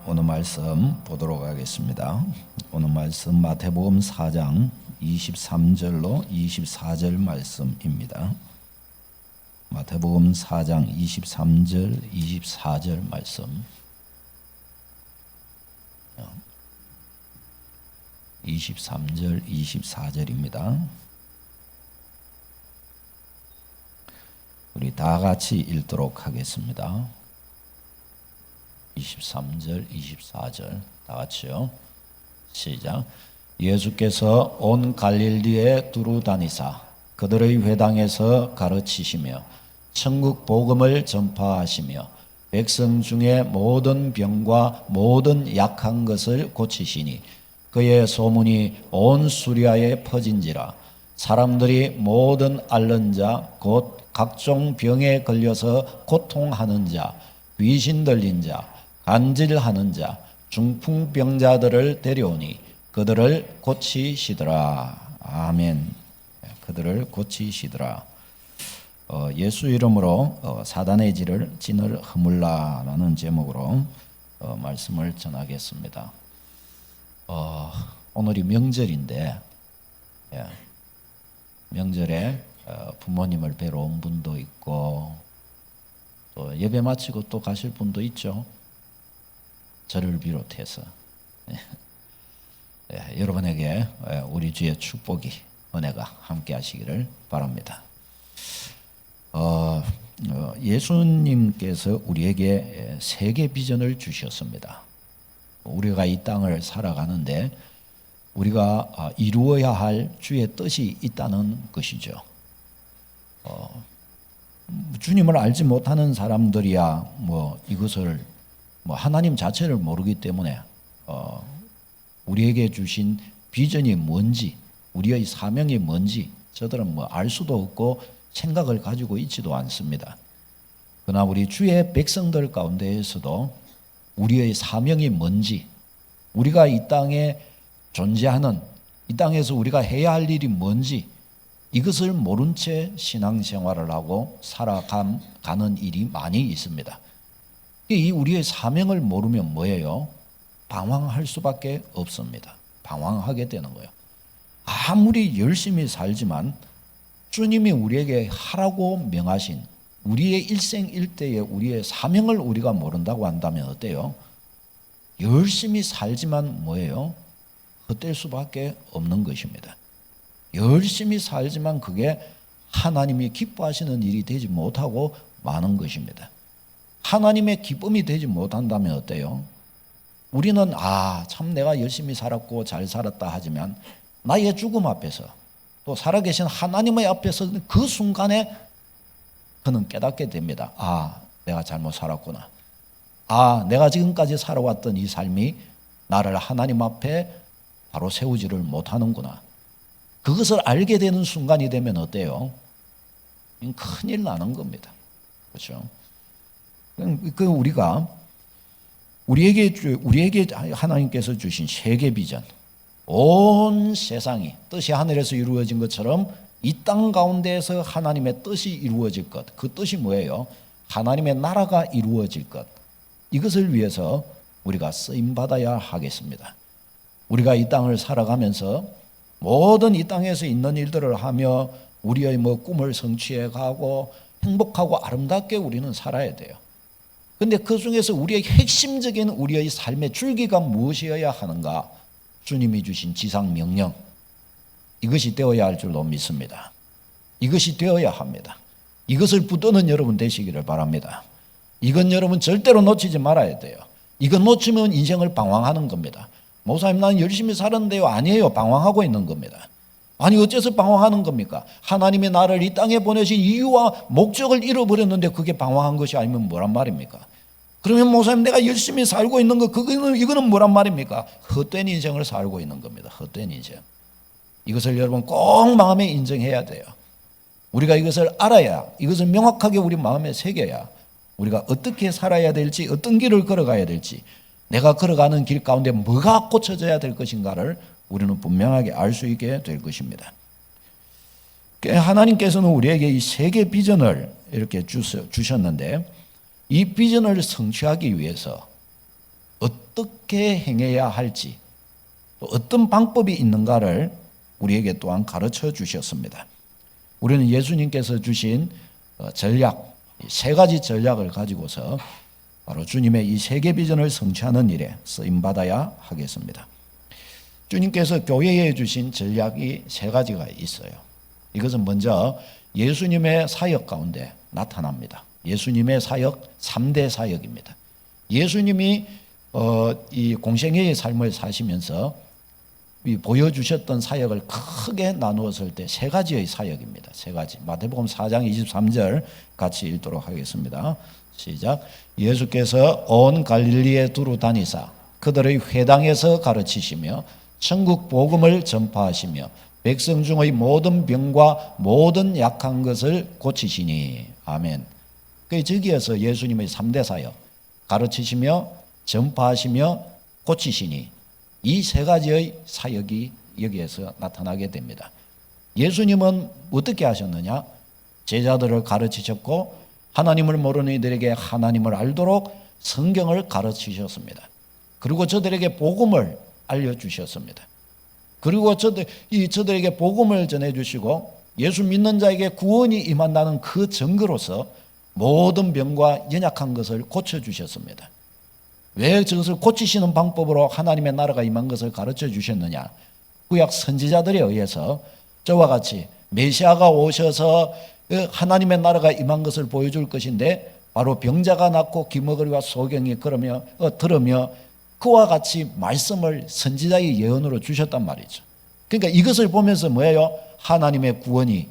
오늘 말씀 보도록 하겠습니다. 오늘 말씀 마태복음 4장 23절로 24절 말씀입니다. 마태복음 4장 23절, 24절 말씀. 23절, 24절입니다. 우리 다 같이 읽도록 하겠습니다. 23절, 24절 다 같이요. 시작. 예수께서 온 갈릴리에 두루 다니사 그들의 회당에서 가르치시며 천국 복음을 전파하시며 백성 중에 모든 병과 모든 약한 것을 고치시니 그의 소문이 온 수리아에 퍼진지라. 사람들이 모든 앓는 자 곧 각종 병에 걸려서 고통하는 자, 귀신 들린 자, 간질하는 자, 중풍병자들을 데려오니 그들을 고치시더라. 아멘. 그들을 고치시더라. 예수 이름으로 사단의 진을 허물라라는 제목으로 말씀을 전하겠습니다. 오늘이 명절인데 명절에 부모님을 뵈러 온 분도 있고 또 예배 마치고 또 가실 분도 있죠. 저를 비롯해서 여러분에게 우리 주의 축복이 은혜가 함께 하시기를 바랍니다. 예수님께서 우리에게 세계 비전을 주셨습니다. 우리가 이 땅을 살아가는데 우리가 이루어야 할 주의 뜻이 있다는 것이죠. 주님을 알지 못하는 사람들이야 이것을 하나님 자체를 모르기 때문에 우리에게 주신 비전이 뭔지, 우리의 사명이 뭔지 저들은 알 수도 없고 생각을 가지고 있지도 않습니다. 그러나 우리 주의 백성들 가운데에서도 우리의 사명이 뭔지, 우리가 이 땅에 존재하는, 이 땅에서 우리가 해야 할 일이 뭔지 이것을 모른 채 신앙생활을 하고 살아가는 일이 많이 있습니다. 이 우리의 사명을 모르면 뭐예요? 방황할 수밖에 없습니다. 방황하게 되는 거예요. 아무리 열심히 살지만 주님이 우리에게 하라고 명하신 우리의 일생일대의 우리의 사명을 우리가 모른다고 한다면 어때요? 열심히 살지만 뭐예요? 헛될 수밖에 없는 것입니다. 열심히 살지만 그게 하나님이 기뻐하시는 일이 되지 못하고 마는 것입니다. 하나님의 기쁨이 되지 못한다면 어때요? 우리는 참 내가 열심히 살았고 잘 살았다 하지만 나의 죽음 앞에서 또 살아계신 하나님의 앞에서 그 순간에 그는 깨닫게 됩니다. 내가 잘못 살았구나. 내가 지금까지 살아왔던 이 삶이 나를 하나님 앞에 바로 세우지를 못하는구나. 그것을 알게 되는 순간이 되면 어때요? 큰일 나는 겁니다. 그렇죠? 우리에게 하나님께서 주신 세계 비전, 온 세상이 뜻이 하늘에서 이루어진 것처럼 이 땅 가운데에서 하나님의 뜻이 이루어질 것, 그 뜻이 뭐예요? 하나님의 나라가 이루어질 것, 이것을 위해서 우리가 쓰임받아야 하겠습니다. 우리가 이 땅을 살아가면서 모든 이 땅에서 있는 일들을 하며 우리의 꿈을 성취해 가고 행복하고 아름답게 우리는 살아야 돼요. 근데 그 중에서 우리의 핵심적인 우리의 삶의 줄기가 무엇이어야 하는가? 주님이 주신 지상 명령, 이것이 되어야 할 줄로 믿습니다. 이것이 되어야 합니다. 이것을 붙드는 여러분 되시기를 바랍니다. 이건 여러분 절대로 놓치지 말아야 돼요. 이건 놓치면 인생을 방황하는 겁니다. 목사님, 나는 열심히 살았는데요. 아니에요. 방황하고 있는 겁니다. 아니 어째서 방황하는 겁니까? 하나님이 나를 이 땅에 보내신 이유와 목적을 잃어버렸는데 그게 방황한 것이 아니면 뭐란 말입니까? 그러면 목사님, 내가 열심히 살고 있는 거 이거는 뭐란 말입니까? 헛된 인생을 살고 있는 겁니다. 헛된 인생. 이것을 여러분 꼭 마음에 인정해야 돼요. 우리가 이것을 알아야, 이것을 명확하게 우리 마음에 새겨야 우리가 어떻게 살아야 될지, 어떤 길을 걸어가야 될지, 내가 걸어가는 길 가운데 뭐가 고쳐져야 될 것인가를 우리는 분명하게 알 수 있게 될 것입니다. 하나님께서는 우리에게 이 세계 비전을 이렇게 주셨는데 이 비전을 성취하기 위해서 어떻게 행해야 할지, 또 어떤 방법이 있는가를 우리에게 또한 가르쳐 주셨습니다. 우리는 예수님께서 주신 전략, 세 가지 전략을 가지고서 바로 주님의 이 세계 비전을 성취하는 일에 쓰임받아야 하겠습니다. 주님께서 교회에 주신 전략이 세 가지가 있어요. 이것은 먼저 예수님의 사역 가운데 나타납니다. 예수님의 사역, 3대 사역입니다. 예수님이 이 공생애의 삶을 사시면서 보여주셨던 사역을 크게 나누었을 때 세 가지의 사역입니다. 세 가지. 마태복음 4장 23절 같이 읽도록 하겠습니다. 시작. 예수께서 온 갈릴리에 두루 다니사 그들의 회당에서 가르치시며 천국 복음을 전파하시며 백성 중의 모든 병과 모든 약한 것을 고치시니. 아멘. 저기에서 예수님의 3대 사역, 가르치시며 전파하시며 고치시니, 이 세 가지의 사역이 여기에서 나타나게 됩니다. 예수님은 어떻게 하셨느냐? 제자들을 가르치셨고 하나님을 모르는 이들에게 하나님을 알도록 성경을 가르치셨습니다. 그리고 저들에게 복음을 알려주셨습니다. 그리고 저들에게 복음을 전해주시고 예수 믿는 자에게 구원이 임한다는 그 증거로서 모든 병과 연약한 것을 고쳐주셨습니다. 왜 저것을 고치시는 방법으로 하나님의 나라가 임한 것을 가르쳐 주셨느냐? 구약 선지자들에 의해서 저와 같이 메시아가 오셔서 하나님의 나라가 임한 것을 보여줄 것인데 바로 병자가 낫고 기머거리와 소경이 들으며 그와 같이 말씀을 선지자의 예언으로 주셨단 말이죠. 그러니까 이것을 보면서 뭐예요? 하나님의 구원이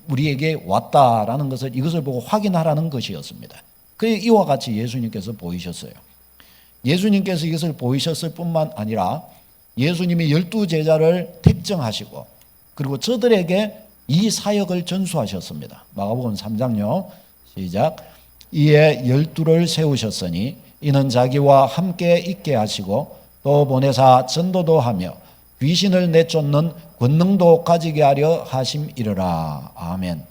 우리에게 왔다라는 것을 이것을 보고 확인하라는 것이었습니다. 그래서 이와 같이 예수님께서 보이셨어요. 예수님께서 이것을 보이셨을 뿐만 아니라 예수님이 12제자를 택정하시고 그리고 저들에게 이 사역을 전수하셨습니다. 마가복음 3장요. 시작. 이에 12를 세우셨으니 이는 자기와 함께 있게 하시고 또 보내사 전도도 하며 귀신을 내쫓는 권능도 가지게 하려 하심이러라. 아멘.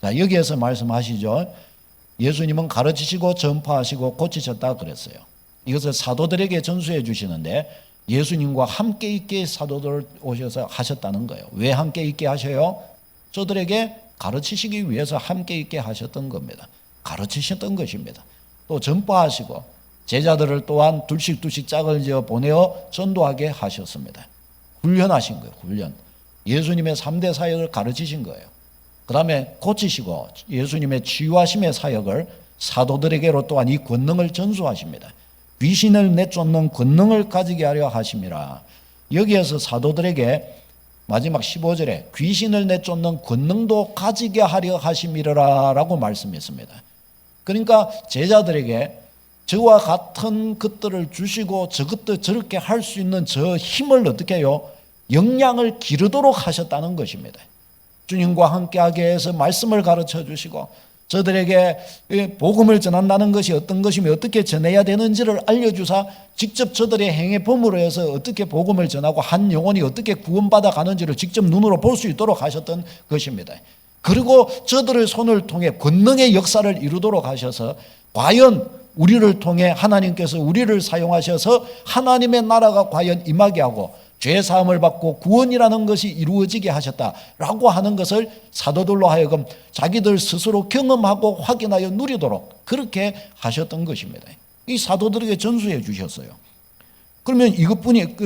자, 여기에서 말씀하시죠. 예수님은 가르치시고 전파하시고 고치셨다 그랬어요. 이것을 사도들에게 전수해 주시는데 예수님과 함께 있게 사도들 오셔서 하셨다는 거예요. 왜 함께 있게 하셔요? 저들에게 가르치시기 위해서 함께 있게 하셨던 겁니다. 가르치셨던 것입니다. 또 전파하시고 제자들을 또한 둘씩 짝을 지어 보내어 전도하게 하셨습니다. 훈련하신 거예요. 훈련. 예수님의 3대 사역을 가르치신 거예요. 그 다음에 고치시고 예수님의 치유하심의 사역을 사도들에게로 또한 이 권능을 전수하십니다. 귀신을 내쫓는 권능을 가지게 하려 하심이라. 여기에서 사도들에게 마지막 15절에 귀신을 내쫓는 권능도 가지게 하려 하심이라 라고 말씀했습니다. 그러니까 제자들에게 저와 같은 것들을 주시고 저것도 저렇게 할 수 있는 저 힘을 어떻게 해요? 역량을 기르도록 하셨다는 것입니다. 주님과 함께하게 해서 말씀을 가르쳐 주시고 저들에게 복음을 전한다는 것이 어떤 것이며 어떻게 전해야 되는지를 알려주사 직접 저들의 행의 범으로 해서 어떻게 복음을 전하고 한 영혼이 어떻게 구원받아 가는지를 직접 눈으로 볼 수 있도록 하셨던 것입니다. 그리고 저들의 손을 통해 권능의 역사를 이루도록 하셔서 과연 우리를 통해 하나님께서 우리를 사용하셔서 하나님의 나라가 과연 임하게 하고 죄 사함을 받고 구원이라는 것이 이루어지게 하셨다라고 하는 것을 사도들로 하여금 자기들 스스로 경험하고 확인하여 누리도록 그렇게 하셨던 것입니다. 이 사도들에게 전수해 주셨어요. 그러면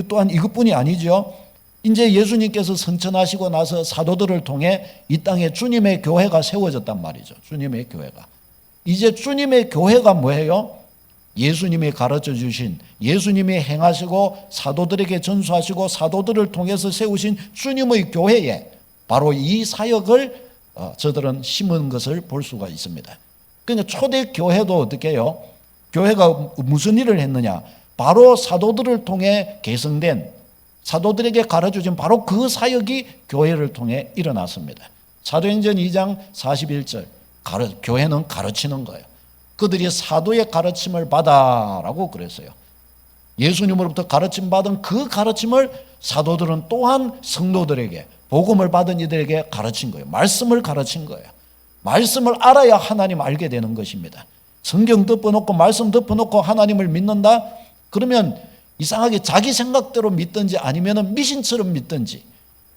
또한 이것뿐이 아니죠. 이제 예수님께서 선천하시고 나서 사도들을 통해 이 땅에 주님의 교회가 세워졌단 말이죠. 주님의 교회가. 이제 주님의 교회가 뭐예요? 예수님이 가르쳐 주신 예수님이 행하시고 사도들에게 전수하시고 사도들을 통해서 세우신 주님의 교회에 바로 이 사역을 저들은 심은 것을 볼 수가 있습니다. 그러니까 초대 교회도 어떻게 해요? 교회가 무슨 일을 했느냐? 바로 사도들을 통해 계승된 사도들에게 가르쳐준 바로 그 사역이 교회를 통해 일어났습니다. 사도행전 2장 41절 교회는 가르치는 거예요. 그들이 사도의 가르침을 받아라고 그랬어요. 예수님으로부터 가르침 받은 그 가르침을 사도들은 또한 성도들에게 복음을 받은 이들에게 가르친 거예요. 말씀을 가르친 거예요. 말씀을 알아야 하나님 알게 되는 것입니다. 성경 덮어놓고 말씀 덮어놓고 하나님을 믿는다? 그러면 이상하게 자기 생각대로 믿든지 아니면 미신처럼 믿든지,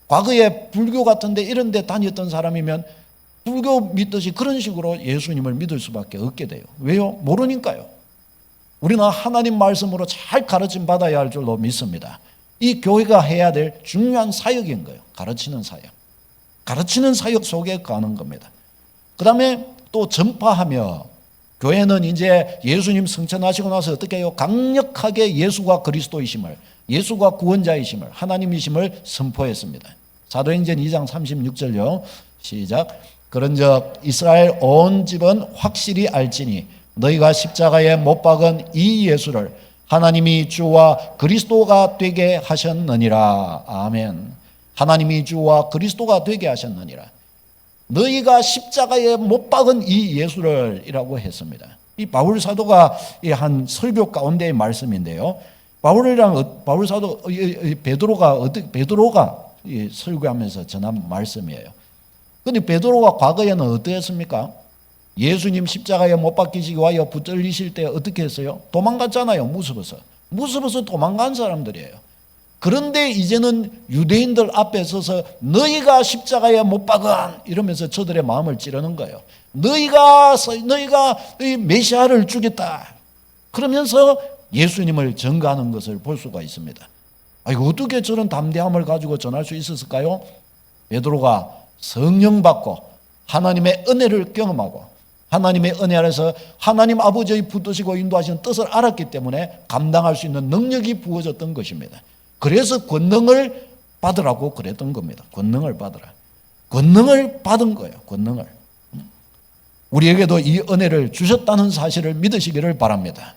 과거에 불교 같은데 이런 데 다녔던 사람이면 불교 믿듯이 그런 식으로 예수님을 믿을 수밖에 없게 돼요. 왜요? 모르니까요. 우리는 하나님 말씀으로 잘 가르침 받아야 할 줄로 믿습니다. 이 교회가 해야 될 중요한 사역인 거예요. 가르치는 사역. 가르치는 사역 속에 가는 겁니다. 그 다음에 또 전파하며, 교회는 이제 예수님 승천하시고 나서 어떻게 해요? 강력하게 예수가 그리스도이심을, 예수가 구원자이심을, 하나님이심을 선포했습니다. 사도행전 2장 36절요. 시작. 그런즉 이스라엘 온 집은 확실히 알지니 너희가 십자가에 못 박은 이 예수를 하나님이 주와 그리스도가 되게 하셨느니라. 아멘. 하나님이 주와 그리스도가 되게 하셨느니라. 너희가 십자가에 못 박은 이 예수를 이라고 했습니다. 이 바울 사도가 한 설교 가운데의 말씀인데요. 바울 사도 베드로가 설교하면서 전한 말씀이에요. 그런데 베드로가 과거에는 어떠했습니까? 예수님 십자가에 못 박히시기 위하여 붙들리실 때 어떻게 했어요? 도망갔잖아요. 무서워서 도망간 사람들이에요. 그런데 이제는 유대인들 앞에 서서 너희가 십자가에 못 박은 이러면서 저들의 마음을 찌르는 거예요. 너희가 이 메시아를 주겠다 그러면서 예수님을 전가하는 것을 볼 수가 있습니다. 이거 어떻게 저런 담대함을 가지고 전할 수 있었을까요? 베드로가 성령 받고 하나님의 은혜를 경험하고 하나님의 은혜 아래서 하나님 아버지의 붙드시고 인도하시는 뜻을 알았기 때문에 감당할 수 있는 능력이 부어졌던 것입니다. 그래서 권능을 받으라고 그랬던 겁니다. 권능을 받으라. 권능을 받은 거예요. 권능을. 우리에게도 이 은혜를 주셨다는 사실을 믿으시기를 바랍니다.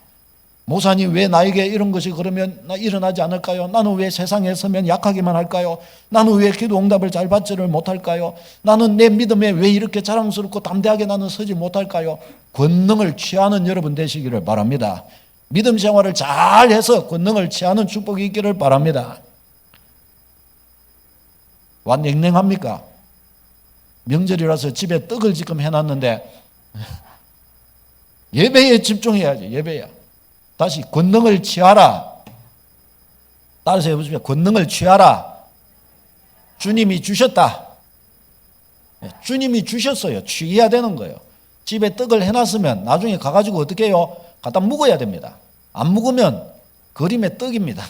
목사님, 왜 나에게 이런 것이 그러면 일어나지 않을까요? 나는 왜 세상에 서면 약하기만 할까요? 나는 왜 기도 응답을 잘 받지를 못할까요? 나는 내 믿음에 왜 이렇게 자랑스럽고 담대하게 나는 서지 못할까요? 권능을 취하는 여러분 되시기를 바랍니다. 믿음 생활을 잘해서 권능을 취하는 축복이 있기를 바랍니다. 와, 냉랭합니까? 명절이라서 집에 떡을 지금 해놨는데 예배에 집중해야지. 예배야. 다시 권능을 취하라. 따라서 해보시면 권능을 취하라. 주님이 주셨다. 주님이 주셨어요. 취해야 되는 거예요. 집에 떡을 해놨으면 나중에 가가지고 어떻게 해요? 갖다 묵어야 됩니다. 안 묵으면 그림의 떡입니다.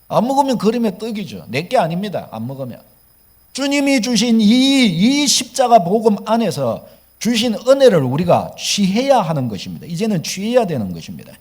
안 묵으면 그림의 떡이죠. 내게 아닙니다. 안 먹으면. 주님이 주신 이 십자가 복음 안에서 주신 은혜를 우리가 취해야 하는 것입니다. 이제는 취해야 되는 것입니다.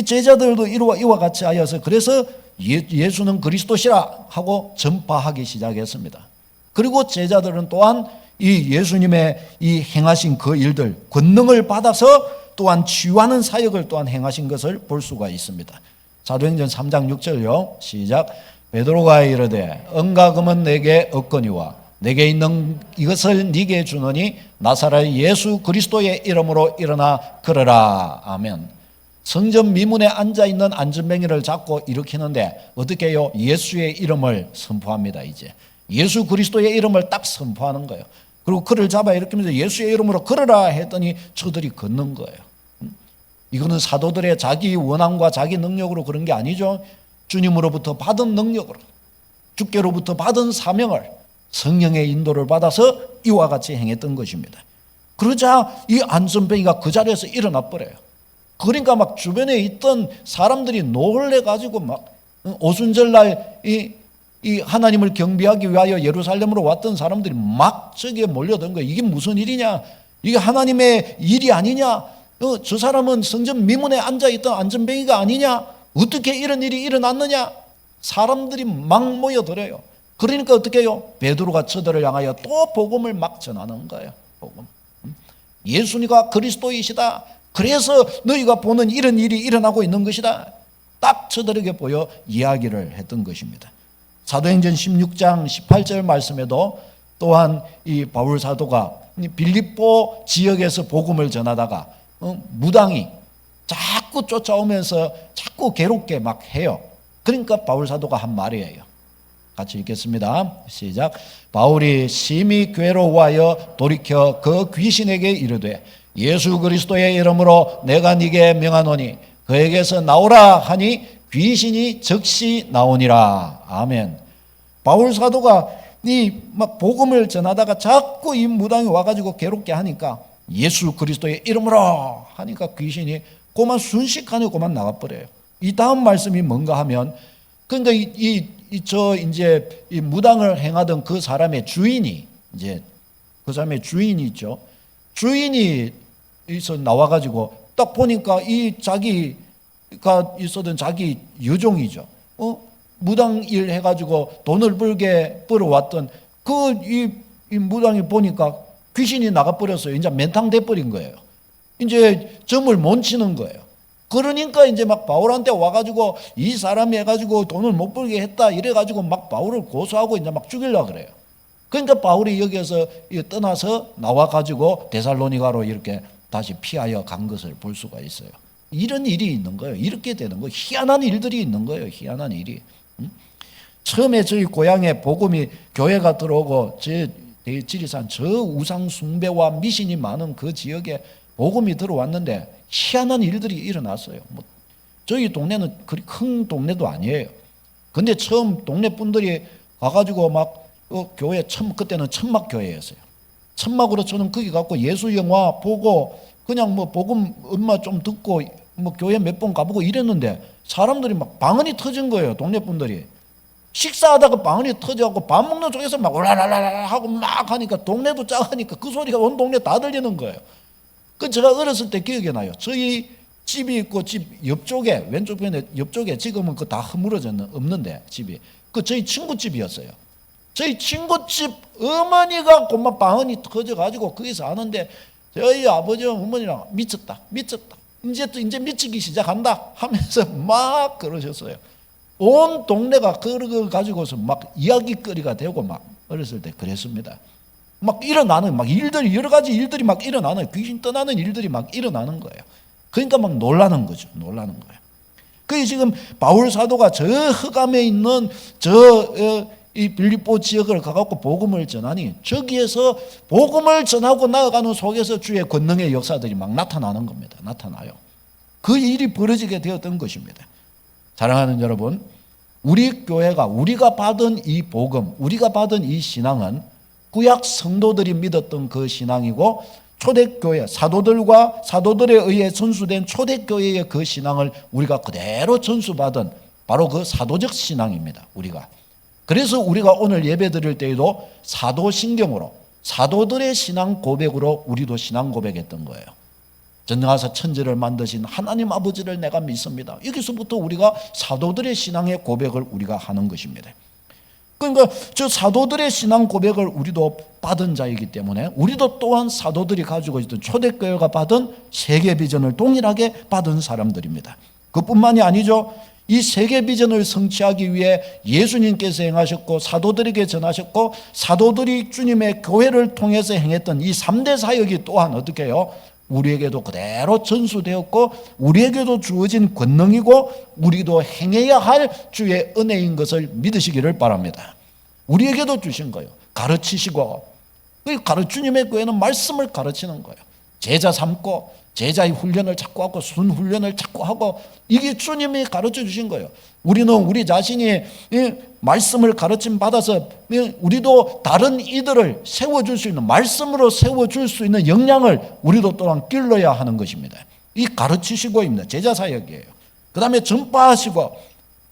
제자들도 이와 같이 하여서 그래서 예수는 그리스도시라 하고 전파하기 시작했습니다. 그리고 제자들은 또한 이 예수님의 이 행하신 그 일들, 권능을 받아서 또한 치유하는 사역을 또한 행하신 것을 볼 수가 있습니다. 사도행전 3장 6절요. 시작. 베드로가 이르되 은과 금은 내게 없거니와 내게 있는 이것을 네게 주노니 나사렛 예수 그리스도의 이름으로 일어나 걸어라. 아멘. 성전 미문에 앉아있는 안전뱅이를 잡고 일으키는데 어떻게 해요? 예수의 이름을 선포합니다. 이제 예수 그리스도의 이름을 딱 선포하는 거예요. 그리고 그를 잡아 일으키면서 예수의 이름으로 걸어라 했더니 저들이 걷는 거예요. 이거는 사도들의 자기 원함과 자기 능력으로 그런 게 아니죠. 주님으로부터 받은 능력으로, 주께로부터 받은 사명을, 성령의 인도를 받아서 이와 같이 행했던 것입니다. 그러자 이 안전뱅이가 그 자리에서 일어나 버려요. 그러니까 막 주변에 있던 사람들이 놀래가지고 막 오순절날 이 하나님을 경배하기 위하여 예루살렘으로 왔던 사람들이 막 저기에 몰려든 거예요. 이게 무슨 일이냐? 이게 하나님의 일이 아니냐? 저 사람은 성전 미문에 앉아있던 안전뱅이가 아니냐? 어떻게 이런 일이 일어났느냐? 사람들이 막 모여들어요. 그러니까 어떻게 해요? 베드로가 저들을 향하여 또 복음을 막 전하는 거예요. 복음. 예수님과 그리스도이시다. 그래서 너희가 보는 이런 일이 일어나고 있는 것이다. 딱 저들에게 보여 이야기를 했던 것입니다. 사도행전 16장 18절 말씀에도 또한 이 바울 사도가 빌립보 지역에서 복음을 전하다가 무당이 자꾸 쫓아오면서 자꾸 괴롭게 막 해요. 그러니까 바울 사도가 한 말이에요. 같이 읽겠습니다. 시작. 바울이 심히 괴로워하여 돌이켜 그 귀신에게 이르되 예수 그리스도의 이름으로 내가 네게 명하노니 그에게서 나오라 하니 귀신이 즉시 나오니라. 아멘. 바울 사도가 이 막 복음을 전하다가 자꾸 이 무당이 와가지고 괴롭게 하니까 예수 그리스도의 이름으로 하니까 귀신이 그만 순식간에 그만 나가버려요. 이 다음 말씀이 뭔가 하면, 그러니까 이 무당을 행하던 그 사람의 주인이, 이제 그 사람의 주인이 있죠. 주인이 있어 나와가지고 딱 보니까 이 자기가 있었던 자기 여종이죠. 무당 일 해가지고 돈을 벌어왔던 이 무당이 보니까 귀신이 나가버렸어요. 이제 멘탕 돼버린 거예요. 이제 점을 못 치는 거예요. 그러니까 이제 막 바울한테 와가지고 이 사람이 해가지고 돈을 못 벌게 했다 이래가지고 막 바울을 고소하고 이제 막 죽이려고 그래요. 그러니까 바울이 여기에서 떠나서 나와가지고 데살로니가로 이렇게 다시 피하여 간 것을 볼 수가 있어요. 이런 일이 있는 거예요. 이렇게 되는 거예요. 희한한 일들이 있는 거예요. 희한한 일이. 처음에 저희 고향에 복음이 교회가 들어오고 지리산 저 우상 숭배와 미신이 많은 그 지역에 복음이 들어왔는데 희한한 일들이 일어났어요. 저희 동네는 그리 큰 동네도 아니에요. 근데 처음 동네 분들이 가가지고 막 교회 그때는 천막 교회였어요. 천막으로 저는 거기 가고 예수 영화 보고 그냥 복음 엄마 좀 듣고 교회 몇 번 가보고 이랬는데 사람들이 막 방언이 터진 거예요. 동네 분들이. 식사하다가 방언이 터져갖고 밥 먹는 쪽에서 막 올라라라라 하고 막 하니까 동네도 작으니까 그 소리가 온 동네 다 들리는 거예요. 그 제가 어렸을 때 기억이 나요. 저희 집이 있고 집 옆쪽에 왼쪽 편에 옆쪽에 지금은 그 다 허물어졌는 없는데 집이 그 저희 친구 집이었어요. 저희 친구 집 어머니가 그만 방언이 터져가지고 거기서 하는데 저희 아버지랑 어머니랑 미쳤다 이제 미치기 시작한다 하면서 막 그러셨어요. 온 동네가 그걸 가지고서 막 이야기거리가 되고 막 어렸을 때 그랬습니다. 막 일어나는 막 일들이 여러 가지 일들이 막 일어나는 귀신 떠나는 일들이 막 일어나는 거예요. 그러니까 막 놀라는 거죠. 놀라는 거예요. 그게 지금 바울 사도가 저 흑암에 있는 이 빌립보 지역을 가갖고 복음을 전하니 저기에서 복음을 전하고 나아가는 속에서 주의 권능의 역사들이 막 나타나는 겁니다. 나타나요. 그 일이 벌어지게 되었던 것입니다. 사랑하는 여러분, 우리 교회가 우리가 받은 이 복음, 우리가 받은 이 신앙은 구약 성도들이 믿었던 그 신앙이고 초대교회 사도들에 의해 전수된 초대교회의 그 신앙을 우리가 그대로 전수받은 바로 그 사도적 신앙입니다. 우리가. 그래서 우리가 오늘 예배 드릴 때에도 사도신경으로 사도들의 신앙 고백으로 우리도 신앙 고백했던 거예요. 전능하사 천지를 만드신 하나님 아버지를 내가 믿습니다. 여기서부터 우리가 사도들의 신앙의 고백을 우리가 하는 것입니다. 그러니까 저 사도들의 신앙 고백을 우리도 받은 자이기 때문에 우리도 또한 사도들이 가지고 있던 초대교회가 받은 세계 비전을 동일하게 받은 사람들입니다. 그뿐만이 아니죠. 이 세계 비전을 성취하기 위해 예수님께서 행하셨고 사도들에게 전하셨고 사도들이 주님의 교회를 통해서 행했던 이 3대 사역이 또한 어떻게 해요? 우리에게도 그대로 전수되었고 우리에게도 주어진 권능이고 우리도 행해야 할 주의 은혜인 것을 믿으시기를 바랍니다. 우리에게도 주신 거예요. 가르치시고 주님의 교회는 말씀을 가르치는 거예요. 제자 삼고 제자의 훈련을 자꾸 하고 순 훈련을 자꾸 하고 이게 주님이 가르쳐 주신 거예요. 우리는 우리 자신이 말씀을 가르침 받아서 우리도 다른 이들을 세워줄 수 있는 말씀으로 세워줄 수 있는 역량을 우리도 또한 길러야 하는 것입니다. 이 가르치시고입니다. 제자 사역이에요. 그 다음에 전파하시고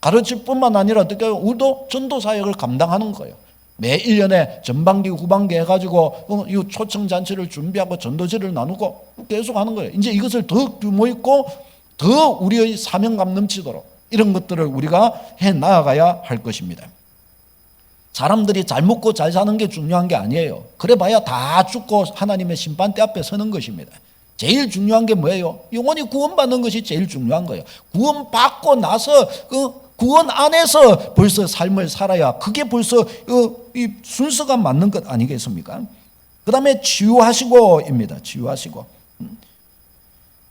가르칠 뿐만 아니라 어떻게 우리도 전도 사역을 감당하는 거예요. 매 1년에 전반기 후반기 해가지고 이 초청잔치를 준비하고 전도지를 나누고 계속 하는 거예요. 이제 이것을 더 규모 있고 더 우리의 사명감 넘치도록 이런 것들을 우리가 해 나아가야 할 것입니다. 사람들이 잘 먹고 잘 사는 게 중요한 게 아니에요. 그래봐야 다 죽고 하나님의 심판대 앞에 서는 것입니다. 제일 중요한 게 뭐예요? 영원히 구원받는 것이 제일 중요한 거예요. 구원받고 나서 구원 안에서 벌써 삶을 살아야 그게 벌써 이 순서가 맞는 것 아니겠습니까? 그 다음에 치유하시고입니다. 치유하시고.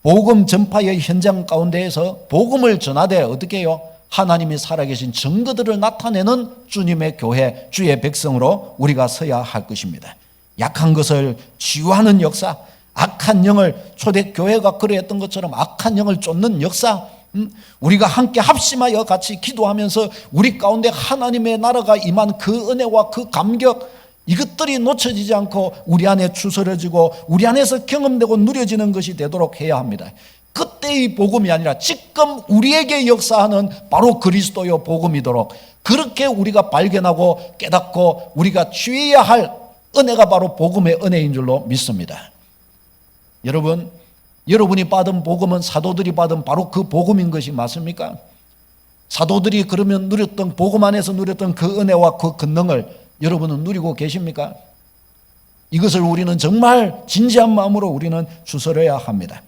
복음 전파의 현장 가운데에서 복음을 전하되 어떻게 해요? 하나님이 살아계신 증거들을 나타내는 주님의 교회, 주의 백성으로 우리가 서야 할 것입니다. 약한 것을 치유하는 역사, 악한 영을, 초대교회가 그랬던 것처럼 악한 영을 쫓는 역사, 우리가 함께 합심하여 같이 기도하면서 우리 가운데 하나님의 나라가 임한 그 은혜와 그 감격, 이것들이 놓쳐지지 않고 우리 안에 추스러지고 우리 안에서 경험되고 누려지는 것이 되도록 해야 합니다. 그때의 복음이 아니라 지금 우리에게 역사하는 바로 그리스도의 복음이도록 그렇게 우리가 발견하고 깨닫고 우리가 취해야 할 은혜가 바로 복음의 은혜인 줄로 믿습니다. 여러분, 여러분이 받은 복음은 사도들이 받은 바로 그 복음인 것이 맞습니까? 사도들이 그러면 누렸던, 복음 안에서 누렸던 그 은혜와 그 권능을 여러분은 누리고 계십니까? 이것을 우리는 정말 진지한 마음으로 우리는 추스려야 합니다.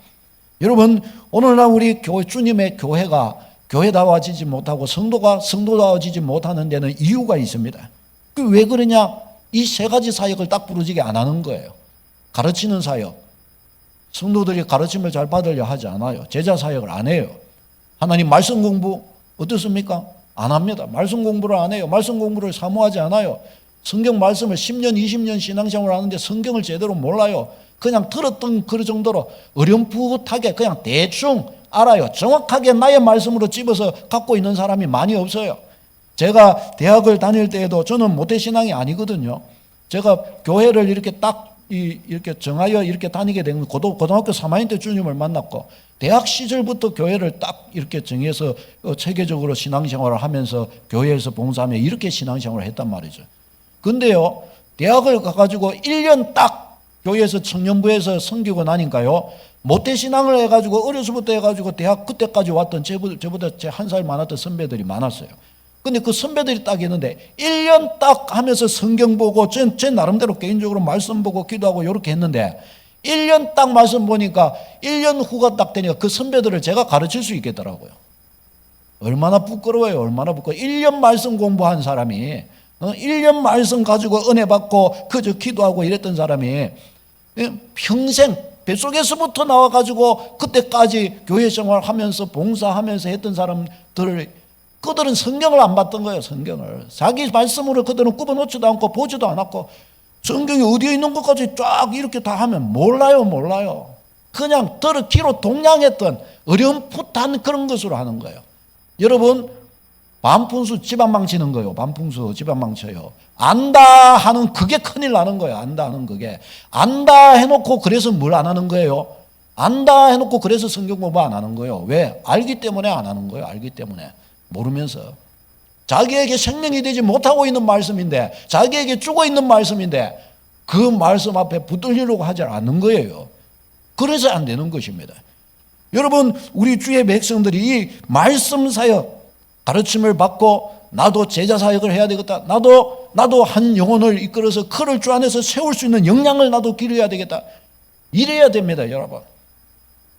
여러분, 오늘날 우리 주님의 교회가 교회다워지지 못하고 성도가 성도다워지지 못하는 데는 이유가 있습니다. 그 왜 그러냐? 이 세 가지 사역을 딱 부르지게 안 하는 거예요. 가르치는 사역, 성도들이 가르침을 잘 받으려 하지 않아요. 제자 사역을 안 해요. 하나님 말씀 공부 어떻습니까? 안 합니다. 말씀 공부를 안 해요. 말씀 공부를 사모하지 않아요. 성경 말씀을 10년, 20년 신앙생활을 하는데 성경을 제대로 몰라요. 그냥 들었던 그 정도로 어렴풋하게 그냥 대충 알아요. 정확하게 나의 말씀으로 집어서 갖고 있는 사람이 많이 없어요. 제가 대학을 다닐 때에도 저는 모태신앙이 아니거든요. 제가 교회를 이렇게 딱 이렇게 정하여 이렇게 다니게 된 고등학교 3학년 때 주님을 만났고 대학 시절부터 교회를 딱 이렇게 정해서 체계적으로 신앙생활을 하면서 교회에서 봉사하며 이렇게 신앙생활을 했단 말이죠. 근데요, 대학을 가가지고 1년 딱 교회에서 청년부에서 섬기고 나니까요, 모태신앙을 해가지고 어려서부터 해가지고 대학 그때까지 왔던 저보다 제 한 살 많았던 선배들이 많았어요. 근데 그 선배들이 딱 있는데 1년 딱 하면서 성경 보고 제 나름대로 개인적으로 말씀 보고 기도하고 이렇게 했는데 1년 딱 말씀 보니까 1년 후가 딱 되니까 그 선배들을 제가 가르칠 수 있겠더라고요. 얼마나 부끄러워요. 얼마나 부끄러워요. 1년 말씀 공부한 사람이 1년 말씀 가지고 은혜 받고 그저 기도하고 이랬던 사람이 평생 뱃속에서부터 나와가지고 그때까지 교회 생활하면서 봉사하면서 했던 사람들을 그들은 성경을 안 봤던 거예요. 성경을 자기 말씀으로 그들은 굽어놓지도 않고 보지도 않았고 성경이 어디에 있는 것까지 쫙 이렇게 다 하면 몰라요. 그냥 귀로 동냥했던 어렴풋한 그런 것으로 하는 거예요. 여러분, 반푼수 집안 망치는 거예요. 반푼수 집안 망쳐요. 안다 하는 그게 큰일 나는 거예요. 안다 하는 그게. 안다 해놓고 그래서 뭘 안 하는 거예요? 안다 해놓고 그래서 성경 공부 안 하는 거예요. 왜? 알기 때문에 안 하는 거예요. 알기 때문에. 모르면서. 자기에게 생명이 되지 못하고 있는 말씀인데, 자기에게 죽어 있는 말씀인데 그 말씀 앞에 붙들리려고 하지 않는 거예요. 그래서 안 되는 것입니다. 여러분, 우리 주의 백성들이 이 말씀 사역, 가르침을 받고 나도 제자 사역을 해야 되겠다. 나도 한 영혼을 이끌어서 그를 주 안에서 세울 수 있는 역량을 나도 기르어야 되겠다. 이래야 됩니다, 여러분.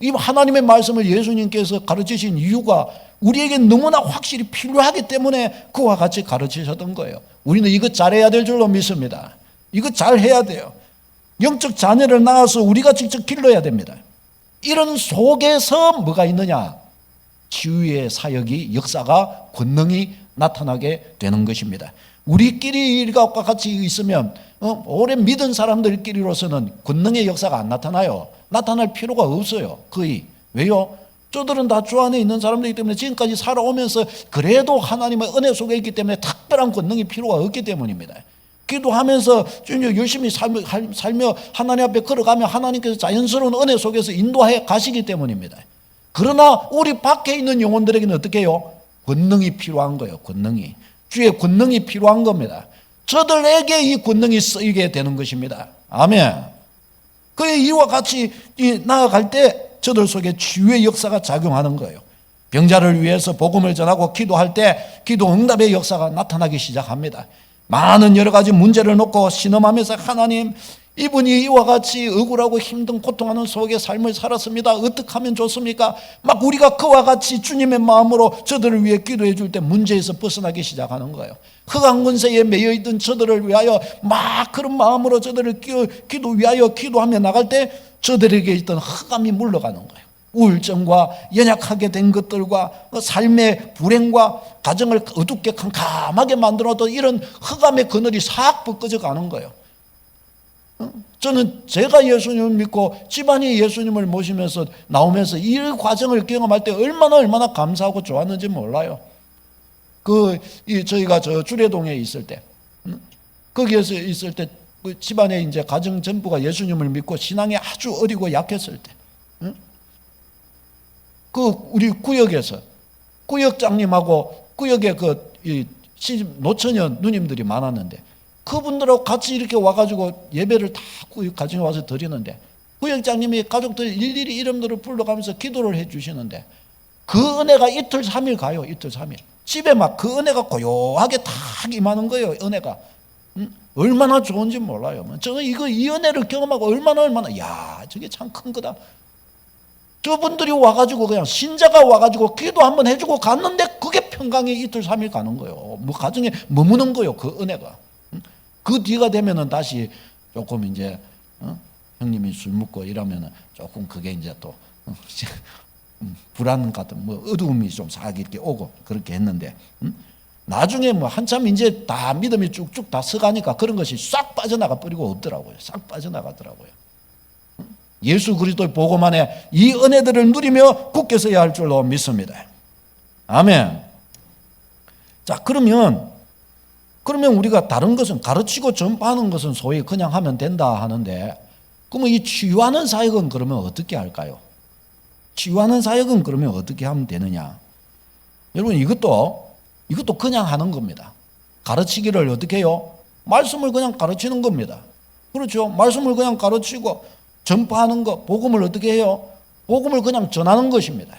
이 하나님의 말씀을 예수님께서 가르치신 이유가 우리에게 너무나 확실히 필요하기 때문에 그와 같이 가르치셨던 거예요. 우리는 이거 잘해야 될 줄로 믿습니다. 이거 잘해야 돼요. 영적 자녀를 낳아서 우리가 직접 길러야 됩니다. 이런 속에서 뭐가 있느냐? 치유의 사역이, 역사가, 권능이 나타나게 되는 것입니다. 우리끼리가 같이 있으면 오래 믿은 사람들끼리로서는 권능의 역사가 안 나타나요. 나타날 필요가 없어요. 거의. 왜요? 저들은 다 주 안에 있는 사람들이기 때문에 지금까지 살아오면서 그래도 하나님의 은혜 속에 있기 때문에 특별한 권능이 필요가 없기 때문입니다. 기도하면서 열심히 살며 하나님 앞에 걸어가며 하나님께서 자연스러운 은혜 속에서 인도해 가시기 때문입니다. 그러나 우리 밖에 있는 영혼들에게는 어떻게 해요? 권능이 필요한 거예요. 권능이. 주의 권능이 필요한 겁니다. 저들에게 이 권능이 쓰이게 되는 것입니다. 아멘. 그의 이와 같이 나아갈 때 저들 속에 치유의 역사가 작용하는 거예요. 병자를 위해서 복음을 전하고 기도할 때 기도 응답의 역사가 나타나기 시작합니다. 많은 여러 가지 문제를 놓고 신음하면서 하나님, 이분이 이와 같이 억울하고 힘든 고통하는 속의 삶을 살았습니다. 어떻게 하면 좋습니까? 막 우리가 그와 같이 주님의 마음으로 저들을 위해 기도해 줄 때 문제에서 벗어나기 시작하는 거예요. 흑암 권세에 매여있던 저들을 위하여 막 그런 마음으로 저들을 위하여 기도하며 나갈 때 저들에게 있던 흑암이 물러가는 거예요. 우울증과 연약하게 된 것들과 삶의 불행과 가정을 어둡게 캄캄하게 만들어도 이런 흑암의 그늘이 싹 벗겨져 가는 거예요. 저는 제가 예수님을 믿고 집안이 예수님을 모시면서 나오면서 이 과정을 경험할 때 얼마나 감사하고 좋았는지 몰라요. 저희가 저 주례동에 있을 때, 거기에서 있을 때, 그 집안에 이제 가정 전부가 예수님을 믿고 신앙이 아주 어리고 약했을 때, 우리 구역에서 구역장님하고 구역에 시집 노처녀 누님들이 많았는데, 그분들하고 같이 이렇게 와가지고 예배를 다 구역 가정에 와서 드리는데, 구역장님이 가족들 일일이 이름들을 불러가면서 기도를 해 주시는데, 그 은혜가 이틀 3일 가요. 이틀 3일 집에 막 그 은혜가 고요하게 탁 임하는 거예요. 은혜가 얼마나 좋은지 몰라요. 저는 이 은혜를 경험하고 얼마나 야, 저게 참 큰 거다. 저분들이 와가지고 그냥 신자가 와가지고 기도 한번 해주고 갔는데 그게 평강에 이틀 3일 가는 거예요. 뭐 가정에 머무는 거예요. 그 은혜가. 그 뒤가 되면은 다시 조금 이제 형님이 술 먹고 이러면은 조금 그게 이제 또 불안 같은 뭐 어두움이 좀 싹 이렇게 오고 그렇게 했는데, 나중에 뭐 한참 이제 다 믿음이 쭉쭉 다 서가니까 그런 것이 싹 빠져나가 버리고 없더라고요. 싹 빠져나가더라고요. 예수 그리스도의 복음 안에 이 은혜들을 누리며 굳게 서야 할 줄로 믿습니다. 아멘. 자, 그러면 우리가 다른 것은 가르치고 전파하는 것은 소위 그냥 하면 된다 하는데, 그러면 이 치유하는 사역은 그러면 어떻게 할까요? 치유하는 사역은 그러면 어떻게 하면 되느냐? 여러분, 이것도 그냥 하는 겁니다. 가르치기를 어떻게 해요? 말씀을 그냥 가르치는 겁니다. 그렇죠? 말씀을 그냥 가르치고 전파하는 것, 복음을 어떻게 해요? 복음을 그냥 전하는 것입니다.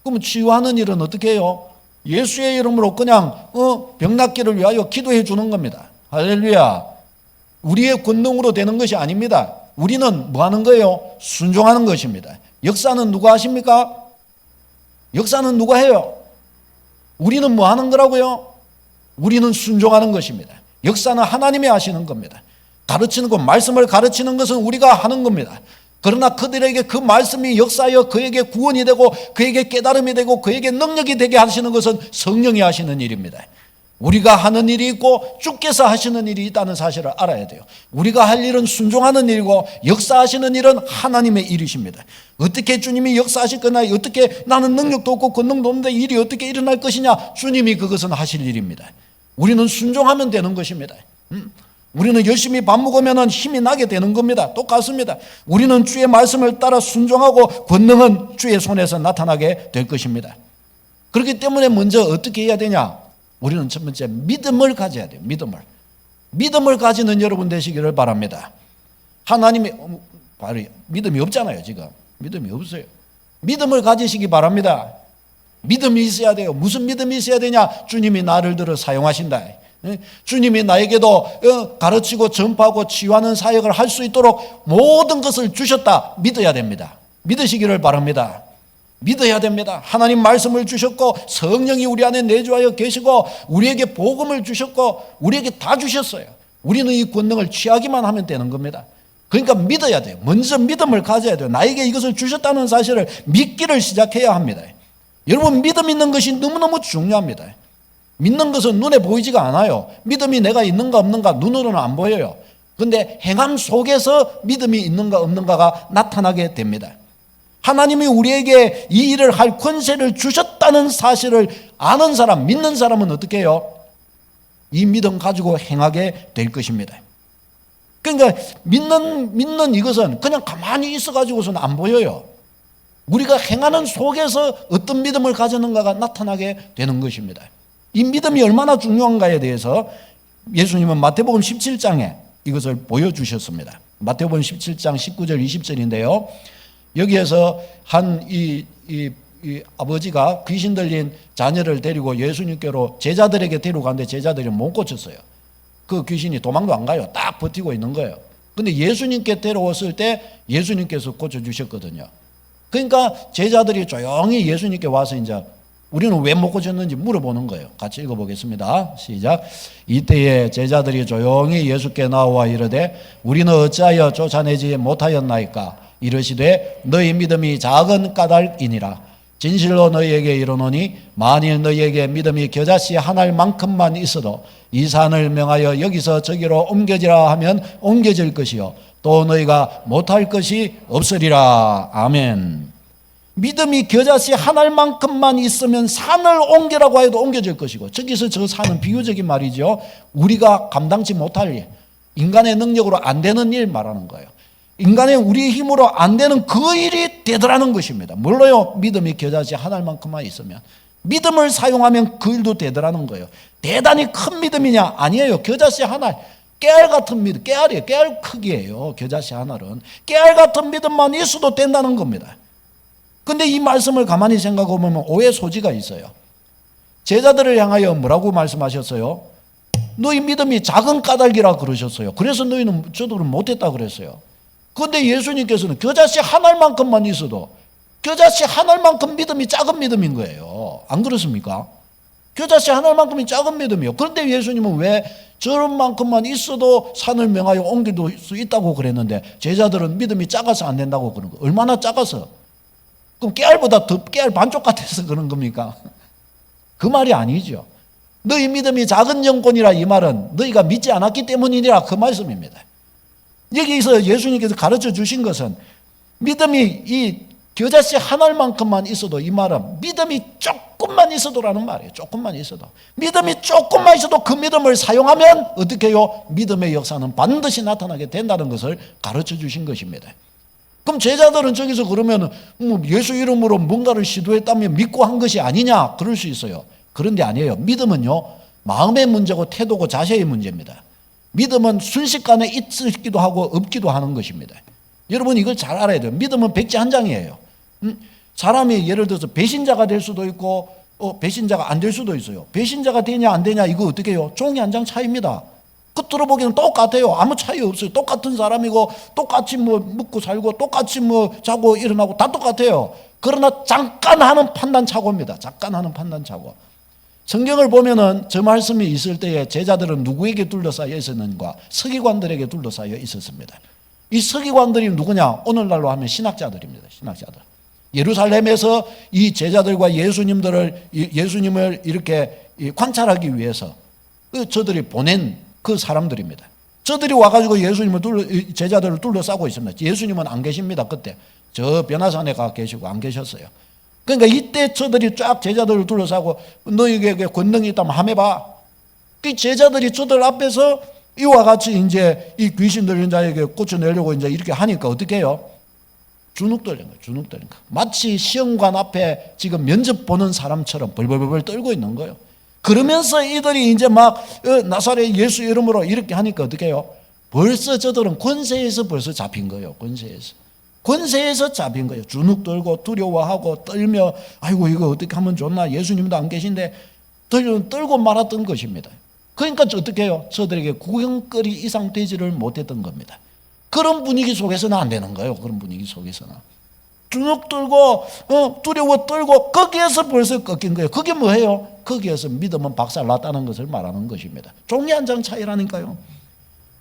그러면 치유하는 일은 어떻게 해요? 예수의 이름으로 그냥 병 낫기를 위하여 기도해 주는 겁니다. 할렐루야. 우리의 권능으로 되는 것이 아닙니다. 우리는 뭐 하는 거예요? 순종하는 것입니다. 역사는 누가 하십니까? 역사는 누가 해요? 우리는 뭐 하는 거라고요? 우리는 순종하는 것입니다. 역사는 하나님이 하시는 겁니다. 가르치는 것, 말씀을 가르치는 것은 우리가 하는 겁니다. 그러나 그들에게 그 말씀이 역사하여 그에게 구원이 되고 그에게 깨달음이 되고 그에게 능력이 되게 하시는 것은 성령이 하시는 일입니다. 우리가 하는 일이 있고 주께서 하시는 일이 있다는 사실을 알아야 돼요. 우리가 할 일은 순종하는 일이고 역사하시는 일은 하나님의 일이십니다. 어떻게 주님이 역사하실 거나, 어떻게 나는 능력도 없고 권능도 없는데 일이 어떻게 일어날 것이냐, 주님이 그것은 하실 일입니다. 우리는 순종하면 되는 것입니다. 우리는 열심히 밥 먹으면 힘이 나게 되는 겁니다. 똑같습니다. 우리는 주의 말씀을 따라 순종하고 권능은 주의 손에서 나타나게 될 것입니다. 그렇기 때문에 먼저 어떻게 해야 되냐? 우리는 첫 번째 믿음을 가져야 돼요. 믿음을 가지는 여러분 되시기를 바랍니다. 하나님이 바로 믿음이 없잖아요. 지금 믿음이 없어요. 믿음을 가지시기 바랍니다. 믿음이 있어야 돼요. 무슨 믿음이 있어야 되냐? 주님이 나를 들어 사용하신다. 주님이 나에게도 가르치고 전파하고 치유하는 사역을 할 수 있도록 모든 것을 주셨다. 믿어야 됩니다. 믿으시기를 바랍니다. 믿어야 됩니다. 하나님 말씀을 주셨고 성령이 우리 안에 내주하여 계시고 우리에게 복음을 주셨고 우리에게 다 주셨어요. 우리는 이 권능을 취하기만 하면 되는 겁니다. 그러니까 믿어야 돼요. 먼저 믿음을 가져야 돼요. 나에게 이것을 주셨다는 사실을 믿기를 시작해야 합니다. 여러분, 믿음 있는 것이 너무너무 중요합니다. 믿는 것은 눈에 보이지가 않아요. 믿음이 내가 있는가 없는가 눈으로는 안 보여요. 그런데 행함 속에서 믿음이 있는가 없는가가 나타나게 됩니다. 하나님이 우리에게 이 일을 할 권세를 주셨다는 사실을 아는 사람, 믿는 사람은 어떻게 해요? 이 믿음 가지고 행하게 될 것입니다. 그러니까 믿는 이것은 그냥 가만히 있어가지고서는 안 보여요. 우리가 행하는 속에서 어떤 믿음을 가졌는가가 나타나게 되는 것입니다. 이 믿음이 얼마나 중요한가에 대해서 예수님은 마태복음 17장에 이것을 보여주셨습니다. 마태복음 17장 19절 20절인데요. 여기에서 이 아버지가 귀신 들린 자녀를 데리고 예수님께로 제자들에게 데려가는데 제자들이 못 고쳤어요. 그 귀신이 도망도 안 가요. 딱 버티고 있는 거예요. 근데 예수님께 데려왔을 때 예수님께서 고쳐주셨거든요. 그러니까 제자들이 조용히 예수님께 와서 이제 우리는 왜 못 고쳤는지 물어보는 거예요. 같이 읽어보겠습니다. 시작. 이때에 제자들이 조용히 예수께 나와 이르되 우리는 어찌하여 쫓아내지 못하였나이까? 이르시되 너희 믿음이 작은 까닭이니라. 진실로 너희에게 이르노니 만일 너희에게 믿음이 겨자씨 한 알만큼만 있어도 이 산을 명하여 여기서 저기로 옮겨지라 하면 옮겨질 것이요 또 너희가 못할 것이 없으리라. 아멘. 믿음이 겨자씨 한 알만큼만 있으면 산을 옮기라고 해도 옮겨질 것이고, 저기서 저 산은 비유적인 말이죠. 우리가 감당치 못할 일, 인간의 능력으로 안 되는 일 말하는 거예요. 인간의 우리의 힘으로 안 되는 그 일이 되더라는 것입니다. 뭘로요? 믿음이 겨자씨 한 알만큼만 있으면. 믿음을 사용하면 그 일도 되더라는 거예요. 대단히 큰 믿음이냐? 아니에요. 겨자씨 한 알, 깨알 같은 믿음, 깨알이에요. 깨알 크기예요. 겨자씨 한 알은. 깨알 같은 믿음만 있어도 된다는 겁니다. 근데 이 말씀을 가만히 생각해 보면 오해 소지가 있어요. 제자들을 향하여 뭐라고 말씀하셨어요? 너희 믿음이 작은 까닭이라 그러셨어요. 그래서 너희는 저들은 못했다 그랬어요. 그런데 예수님께서는 겨자씨 한 알만큼만 있어도, 겨자씨 한 알만큼 믿음이 작은 믿음인 거예요. 안 그렇습니까? 겨자씨 한 알만큼이 작은 믿음이에요. 그런데 예수님은 왜 저런 만큼만 있어도 산을 명하여 옮길 수 있다고 그랬는데 제자들은 믿음이 작아서 안 된다고 그런 거예요. 얼마나 작아서? 그럼 깨알보다 더 깨알 반쪽 같아서 그런 겁니까? 그 말이 아니죠. 너희 믿음이 작은 영혼이라 이 말은 너희가 믿지 않았기 때문이라 그 말씀입니다. 여기서 예수님께서 가르쳐 주신 것은 믿음이 이 겨자씨 한 알만큼만 있어도, 이 말은 믿음이 조금만 있어도라는 말이에요. 조금만 있어도. 믿음이 조금만 있어도 그 믿음을 사용하면 어떻게 해요? 믿음의 역사는 반드시 나타나게 된다는 것을 가르쳐 주신 것입니다. 그럼 제자들은 저기서 그러면 예수 이름으로 뭔가를 시도했다면 믿고 한 것이 아니냐? 그럴 수 있어요. 그런데 아니에요. 믿음은요, 마음의 문제고 태도고 자세의 문제입니다. 믿음은 순식간에 있기도 하고 없기도 하는 것입니다. 여러분 이걸 잘 알아야 돼요. 믿음은 백지 한 장이에요. 사람이 예를 들어서 배신자가 될 수도 있고 배신자가 안 될 수도 있어요. 배신자가 되냐 안 되냐 이거 어떻게 해요? 종이 한 장 차이입니다. 겉으로 보기에는 똑같아요. 아무 차이 없어요. 똑같은 사람이고 똑같이 먹고 살고 똑같이 자고 일어나고 다 똑같아요. 그러나 잠깐 하는 판단착오입니다. 잠깐 하는 판단착오. 성경을 보면은 저 말씀이 있을 때에 제자들은 누구에게 둘러싸여 있었는가? 서기관들에게 둘러싸여 있었습니다. 이 서기관들이 누구냐? 오늘날로 하면 신학자들입니다. 신학자들. 예루살렘에서 이 제자들과 예수님을 이렇게 관찰하기 위해서 저들이 보낸 그 사람들입니다. 저들이 와가지고 제자들을 둘러싸고 있습니다. 예수님은 안 계십니다. 그때 저 변화산에 가 계시고 안 계셨어요. 그러니까 이때 저들이 쫙 제자들을 둘러싸고 너희에게 권능이 있다면 함 해봐. 그 제자들이 저들 앞에서 이와 같이 이제 이 귀신 들린 자에게 고쳐내려고 이제 이렇게 하니까 어떻게 해요? 주눅 들린 거예요. 주눅 들린 거. 마치 시험관 앞에 지금 면접 보는 사람처럼 벌벌벌 떨고 있는 거예요. 그러면서 이들이 이제 막 나사렛 예수 이름으로 이렇게 하니까 어떻게 해요? 벌써 저들은 권세에서 벌써 잡힌 거예요. 권세에서 잡힌 거예요. 주눅 들고 두려워하고 떨며 아이고 이거 어떻게 하면 좋나? 예수님도 안 계신데 떨고 말았던 것입니다. 그러니까 어떻게 해요? 저들에게 구경거리 이상 되지를 못했던 겁니다. 그런 분위기 속에서는 안 되는 거예요. 그런 분위기 속에서는. 주눅 들고 두려워 떨고 거기에서 벌써 꺾인 거예요. 그게 뭐예요? 거기에서 믿음은 박살났다는 것을 말하는 것입니다. 종이 한 장 차이라니까요.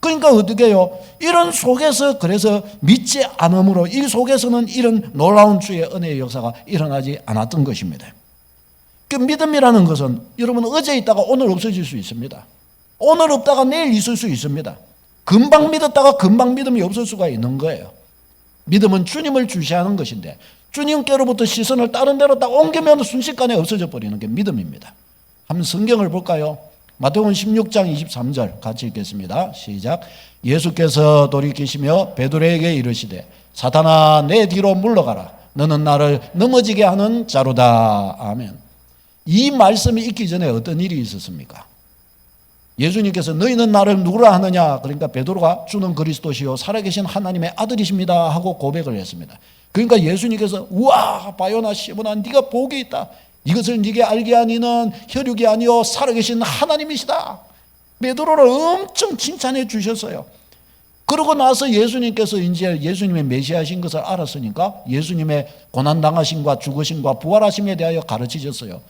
그러니까 어떻게 해요? 이런 속에서 그래서 믿지 않음으로 이 속에서는 이런 놀라운 주의 은혜의 역사가 일어나지 않았던 것입니다. 그 믿음이라는 것은 여러분 어제 있다가 오늘 없어질 수 있습니다. 오늘 없다가 내일 있을 수 있습니다. 금방 믿었다가 금방 믿음이 없을 수가 있는 거예요. 믿음은 주님을 주시하는 것인데 주님께로부터 시선을 다른 데로 딱 옮기면 순식간에 없어져 버리는 게 믿음입니다. 한번 성경을 볼까요? 마태복음 16장 23절 같이 읽겠습니다. 시작. 예수께서 돌이키시며 베드로에게 이르시되 사탄아 내 뒤로 물러가라. 너는 나를 넘어지게 하는 자로다. 아멘. 이 말씀이 있기 전에 어떤 일이 있었습니까? 예수님께서 너희는 나를 누구라 하느냐? 그러니까 베드로가 주는 그리스도시요 살아계신 하나님의 아들이십니다 하고 고백을 했습니다. 그러니까 예수님께서 우와 바요나 시모나 네가 복이 있다. 이것을 네게 알게 하니는 혈육이 아니요 살아계신 하나님이시다. 베드로를 엄청 칭찬해 주셨어요. 그러고 나서 예수님께서 이제 예수님의 메시아신 것을 알았으니까 예수님의 고난당하심과 죽으심과 부활하심에 대하여 가르치셨어요.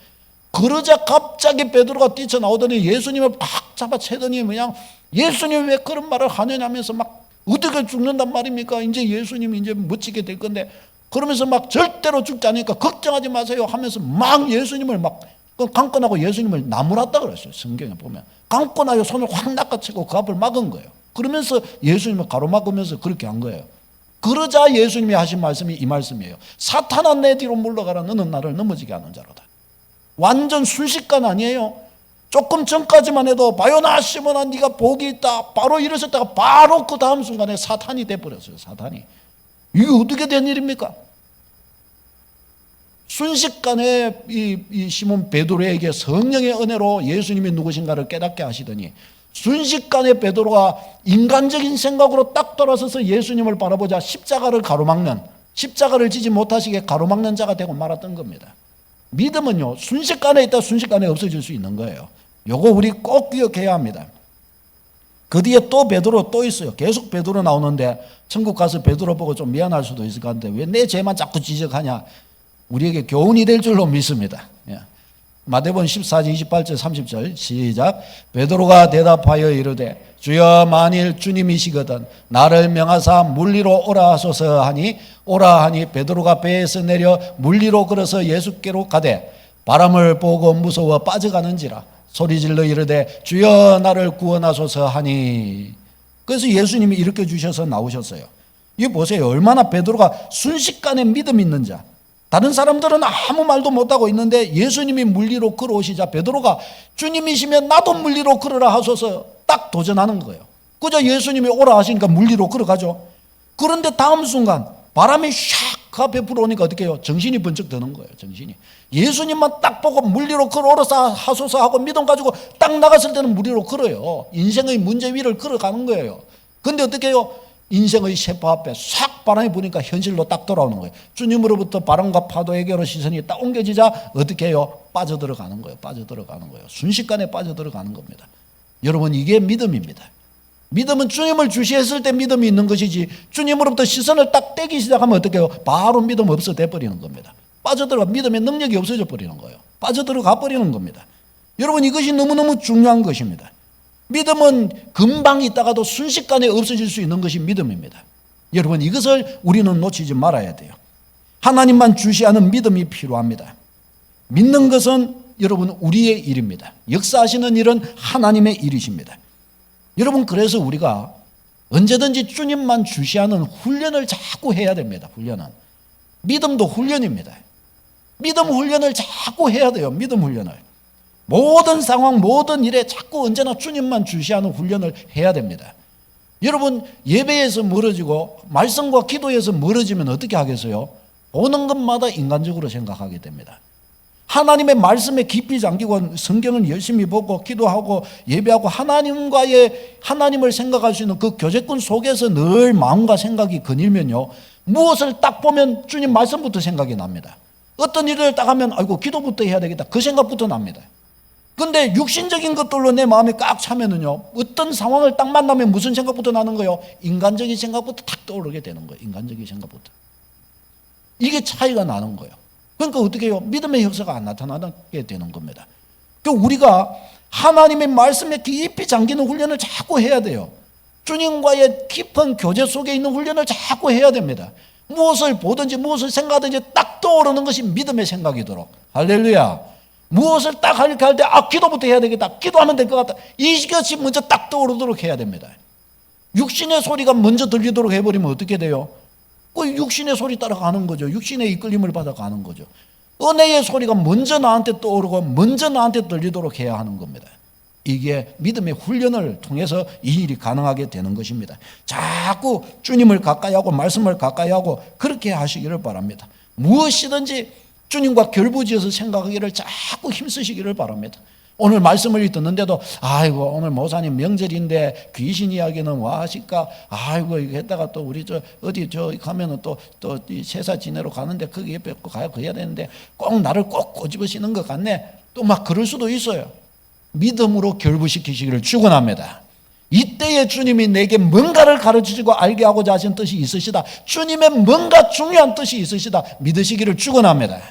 그러자 갑자기 베드로가 뛰쳐나오더니 예수님을 팍 잡아채더니 그냥 예수님 왜 그런 말을 하느냐면서 막 어떻게 죽는단 말입니까? 이제 예수님이 이제 멋지게 될 건데 그러면서 막 절대로 죽지 않으니까 걱정하지 마세요 하면서 막 예수님을 막 강권하고 예수님을 나무랐다 그랬어요. 성경에 보면 강권하여 손을 확 낚아채고 그 앞을 막은 거예요. 그러면서 예수님을 가로막으면서 그렇게 한 거예요. 그러자 예수님이 하신 말씀이 이 말씀이에요. 사탄아 내 뒤로 물러가라. 너는 나를 넘어지게 하는 자로다. 완전 순식간 아니에요. 조금 전까지만 해도 바요나 시몬아 네가 복이 있다 바로 일어섰다가 바로 그 다음 순간에 사탄이 돼버렸어요. 사탄이. 이게 어떻게 된 일입니까? 순식간에 이 시몬 베드로에게 성령의 은혜로 예수님이 누구신가를 깨닫게 하시더니 순식간에 베드로가 인간적인 생각으로 딱 돌아서서 예수님을 바라보자 십자가를 가로막는, 십자가를 지지 못하시게 가로막는 자가 되고 말았던 겁니다. 믿음은요 순식간에 있다 순식간에 없어질 수 있는 거예요. 요거 우리 꼭 기억해야 합니다. 그 뒤에 또 베드로 또 있어요. 계속 베드로 나오는데 천국 가서 베드로 보고 좀 미안할 수도 있을 것 같은데 왜 내 죄만 자꾸 지적하냐. 우리에게 교훈이 될 줄로 믿습니다. 마태복음 14장 28절 30절 시작. 베드로가 대답하여 이르되 주여 만일 주님이시거든 나를 명하사 물리로 오라 하소서 하니 오라 하니 베드로가 배에서 내려 물리로 걸어서 예수께로 가되 바람을 보고 무서워 빠져가는지라 소리질러 이르되 주여 나를 구원하소서 하니. 그래서 예수님이 일으켜 주셔서 나오셨어요. 이거 보세요. 얼마나 베드로가 순식간에 믿음 있는 자. 다른 사람들은 아무 말도 못하고 있는데 예수님이 물리로 걸어오시자 베드로가 주님이시면 나도 물리로 걸어라 하소서 딱 도전하는 거예요. 그저 예수님이 오라 하시니까 물리로 걸어가죠. 그런데 다음 순간 바람이 샥 그 앞에 불어오니까 어떻게 해요? 정신이 번쩍 드는 거예요. 정신이. 예수님만 딱 보고 물리로 걸어오라 하소서 하고 믿음 가지고 딱 나갔을 때는 물리로 걸어요. 인생의 문제 위를 걸어가는 거예요. 근데 어떻게 해요? 인생의 셰프 앞에 싹 바람이 부니까 현실로 딱 돌아오는 거예요. 주님으로부터 바람과 파도에게로 시선이 딱 옮겨지자 어떻게 해요? 빠져들어가는 거예요. 빠져들어가는 거예요. 순식간에 빠져들어가는 겁니다. 여러분 이게 믿음입니다. 믿음은 주님을 주시했을 때 믿음이 있는 것이지 주님으로부터 시선을 딱 떼기 시작하면 어떻게 해요? 바로 믿음 없어져 버리는 겁니다. 빠져들어가 믿음의 능력이 없어져 버리는 거예요. 빠져들어가 버리는 겁니다. 여러분 이것이 너무너무 중요한 것입니다. 믿음은 금방 있다가도 순식간에 없어질 수 있는 것이 믿음입니다. 여러분 이것을 우리는 놓치지 말아야 돼요. 하나님만 주시하는 믿음이 필요합니다. 믿는 것은 여러분 우리의 일입니다. 역사하시는 일은 하나님의 일이십니다. 여러분 그래서 우리가 언제든지 주님만 주시하는 훈련을 자꾸 해야 됩니다. 훈련은. 믿음도 훈련입니다. 믿음 훈련을 자꾸 해야 돼요. 믿음 훈련을. 모든 상황 모든 일에 자꾸 언제나 주님만 주시하는 훈련을 해야 됩니다. 여러분 예배에서 멀어지고 말씀과 기도에서 멀어지면 어떻게 하겠어요? 보는 것마다 인간적으로 생각하게 됩니다. 하나님의 말씀에 깊이 잠기고 성경을 열심히 보고 기도하고 예배하고 하나님을 생각할 수 있는 그 교제권 속에서 늘 마음과 생각이 거닐면요 무엇을 딱 보면 주님 말씀부터 생각이 납니다. 어떤 일을 딱 하면 아이고 기도부터 해야 되겠다 그 생각부터 납니다. 근데 육신적인 것들로 내 마음이 꽉 차면은요 어떤 상황을 딱 만나면 무슨 생각부터 나는 거예요? 인간적인 생각부터 탁 떠오르게 되는 거예요. 인간적인 생각부터. 이게 차이가 나는 거예요. 그러니까 어떻게 해요? 믿음의 역사가 안 나타나게 되는 겁니다. 그러니까 우리가 하나님의 말씀에 깊이 잠기는 훈련을 자꾸 해야 돼요. 주님과의 깊은 교제 속에 있는 훈련을 자꾸 해야 됩니다. 무엇을 보든지 무엇을 생각하든지 딱 떠오르는 것이 믿음의 생각이도록. 할렐루야. 무엇을 딱 하려고 할 때 기도부터 해야 되겠다. 기도하면 될 것 같다. 이것이 먼저 딱 떠오르도록 해야 됩니다. 육신의 소리가 먼저 들리도록 해버리면 어떻게 돼요? 그 육신의 소리 따라가는 거죠. 육신의 이끌림을 받아가는 거죠. 은혜의 소리가 먼저 나한테 떠오르고 먼저 나한테 들리도록 해야 하는 겁니다. 이게 믿음의 훈련을 통해서 이 일이 가능하게 되는 것입니다. 자꾸 주님을 가까이 하고 말씀을 가까이 하고 그렇게 하시기를 바랍니다. 무엇이든지 주님과 결부지어서 생각하기를 자꾸 힘쓰시기를 바랍니다. 오늘 말씀을 듣는데도 아이고 오늘 모사님 명절인데 귀신 이야기는 와 하실까? 아이고 이거 했다가 또 우리 어디 가면은 또 제사 지내러 가는데 거기 옆에 가야 되는데 꼭 나를 꼭 꼬집으시는 것 같네. 또 막 그럴 수도 있어요. 믿음으로 결부시키시기를 축원합니다. 이때에 주님이 내게 뭔가를 가르치시고 알게 하고자 하신 뜻이 있으시다. 주님의 뭔가 중요한 뜻이 있으시다. 믿으시기를 축원합니다.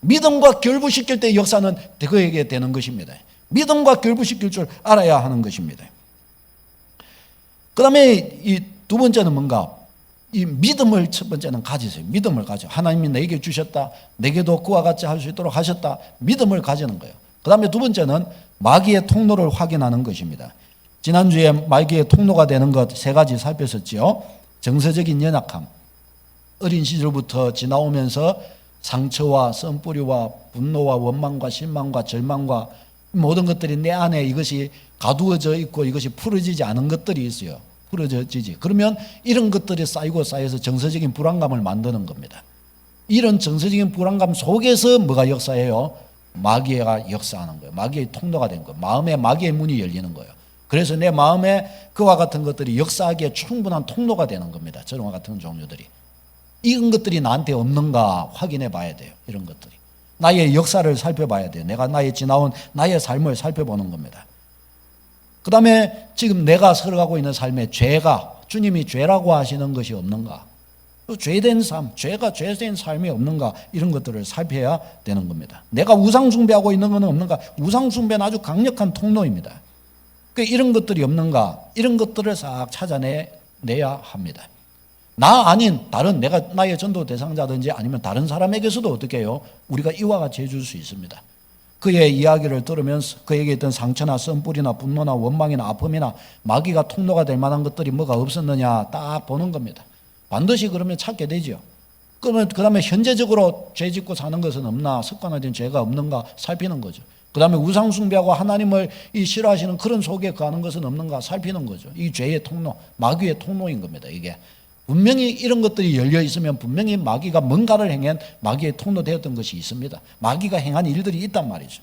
믿음과 결부시킬 때 역사는 그에게 되는 것입니다. 믿음과 결부시킬 줄 알아야 하는 것입니다. 그 다음에 이 두 번째는 뭔가? 이 믿음을 첫 번째는 가지세요. 믿음을 가져. 하나님이 내게 주셨다. 내게도 그와 같이 할 수 있도록 하셨다. 믿음을 가지는 거예요. 그 다음에 두 번째는 마귀의 통로를 확인하는 것입니다. 지난주에 마귀의 통로가 되는 것 세 가지 살폈었지요. 정서적인 연약함. 어린 시절부터 지나오면서 상처와 쓴뿌리와 분노와 원망과 실망과 절망과 모든 것들이 내 안에 이것이 가두어져 있고 이것이 풀어지지 않은 것들이 있어요. 풀어지지. 그러면 이런 것들이 쌓이고 쌓여서 정서적인 불안감을 만드는 겁니다. 이런 정서적인 불안감 속에서 뭐가 역사해요? 마귀가 역사하는 거예요. 마귀의 통로가 된 거예요. 마음에 마귀의 문이 열리는 거예요. 그래서 내 마음에 그와 같은 것들이 역사하기에 충분한 통로가 되는 겁니다. 저런 같은 종류들이. 이런 것들이 나한테 없는가 확인해 봐야 돼요. 이런 것들이. 나의 역사를 살펴봐야 돼요. 내가 나의 지나온 나의 삶을 살펴보는 겁니다. 그 다음에 지금 내가 살아가고 있는 삶에 죄가, 주님이 죄라고 하시는 것이 없는가? 죄된 삶, 죄가 죄된 삶이 없는가? 이런 것들을 살펴야 되는 겁니다. 내가 우상숭배하고 있는 것은 없는가? 우상숭배는 아주 강력한 통로입니다. 이런 것들이 없는가? 이런 것들을 싹 찾아내야 합니다. 나 아닌 다른 내가 나의 전도 대상자든지 아니면 다른 사람에게서도 어떻게 해요? 우리가 이와 같이 해줄 수 있습니다. 그의 이야기를 들으면서 그에게 있던 상처나 쓴뿌리나 분노나 원망이나 아픔이나 마귀가 통로가 될 만한 것들이 뭐가 없었느냐 딱 보는 겁니다. 반드시 그러면 찾게 되죠. 그러면 그 다음에 현재적으로 죄 짓고 사는 것은 없나, 습관화된 죄가 없는가 살피는 거죠. 그 다음에 우상숭배하고 하나님을 싫어하시는 그런 속에 거하는 것은 없는가 살피는 거죠. 이 죄의 통로, 마귀의 통로인 겁니다. 이게 분명히 이런 것들이 열려 있으면 분명히 마귀가 뭔가를 행한 마귀의 통로 되었던 것이 있습니다. 마귀가 행한 일들이 있단 말이죠.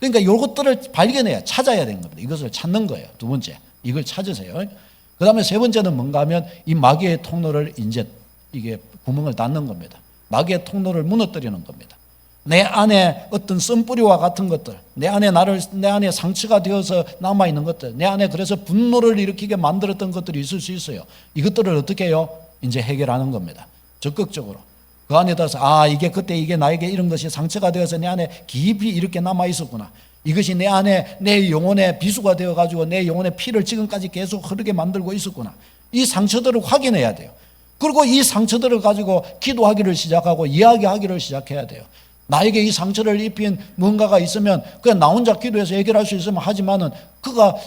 그러니까 이것들을 발견해야 찾아야 되는 겁니다. 이것을 찾는 거예요. 두 번째, 이걸 찾으세요. 그 다음에 세 번째는 뭔가 하면 이 마귀의 통로를 이제 이게 구멍을 닫는 겁니다. 마귀의 통로를 무너뜨리는 겁니다. 내 안에 어떤 쓴뿌리와 같은 것들, 내 안에 상처가 되어서 남아있는 것들, 내 안에 그래서 분노를 일으키게 만들었던 것들이 있을 수 있어요. 이것들을 어떻게 해요? 이제 해결하는 겁니다. 적극적으로. 그 안에 따라서, 이게 그때 이게 나에게 이런 것이 상처가 되어서 내 안에 깊이 이렇게 남아있었구나. 이것이 내 안에 내 영혼의 비수가 되어가지고 내 영혼의 피를 지금까지 계속 흐르게 만들고 있었구나. 이 상처들을 확인해야 돼요. 그리고 이 상처들을 가지고 기도하기를 시작하고 이야기하기를 시작해야 돼요. 나에게 이 상처를 입힌 뭔가가 있으면 그냥 나 혼자 기도해서 해결할 수 있으면 하지만은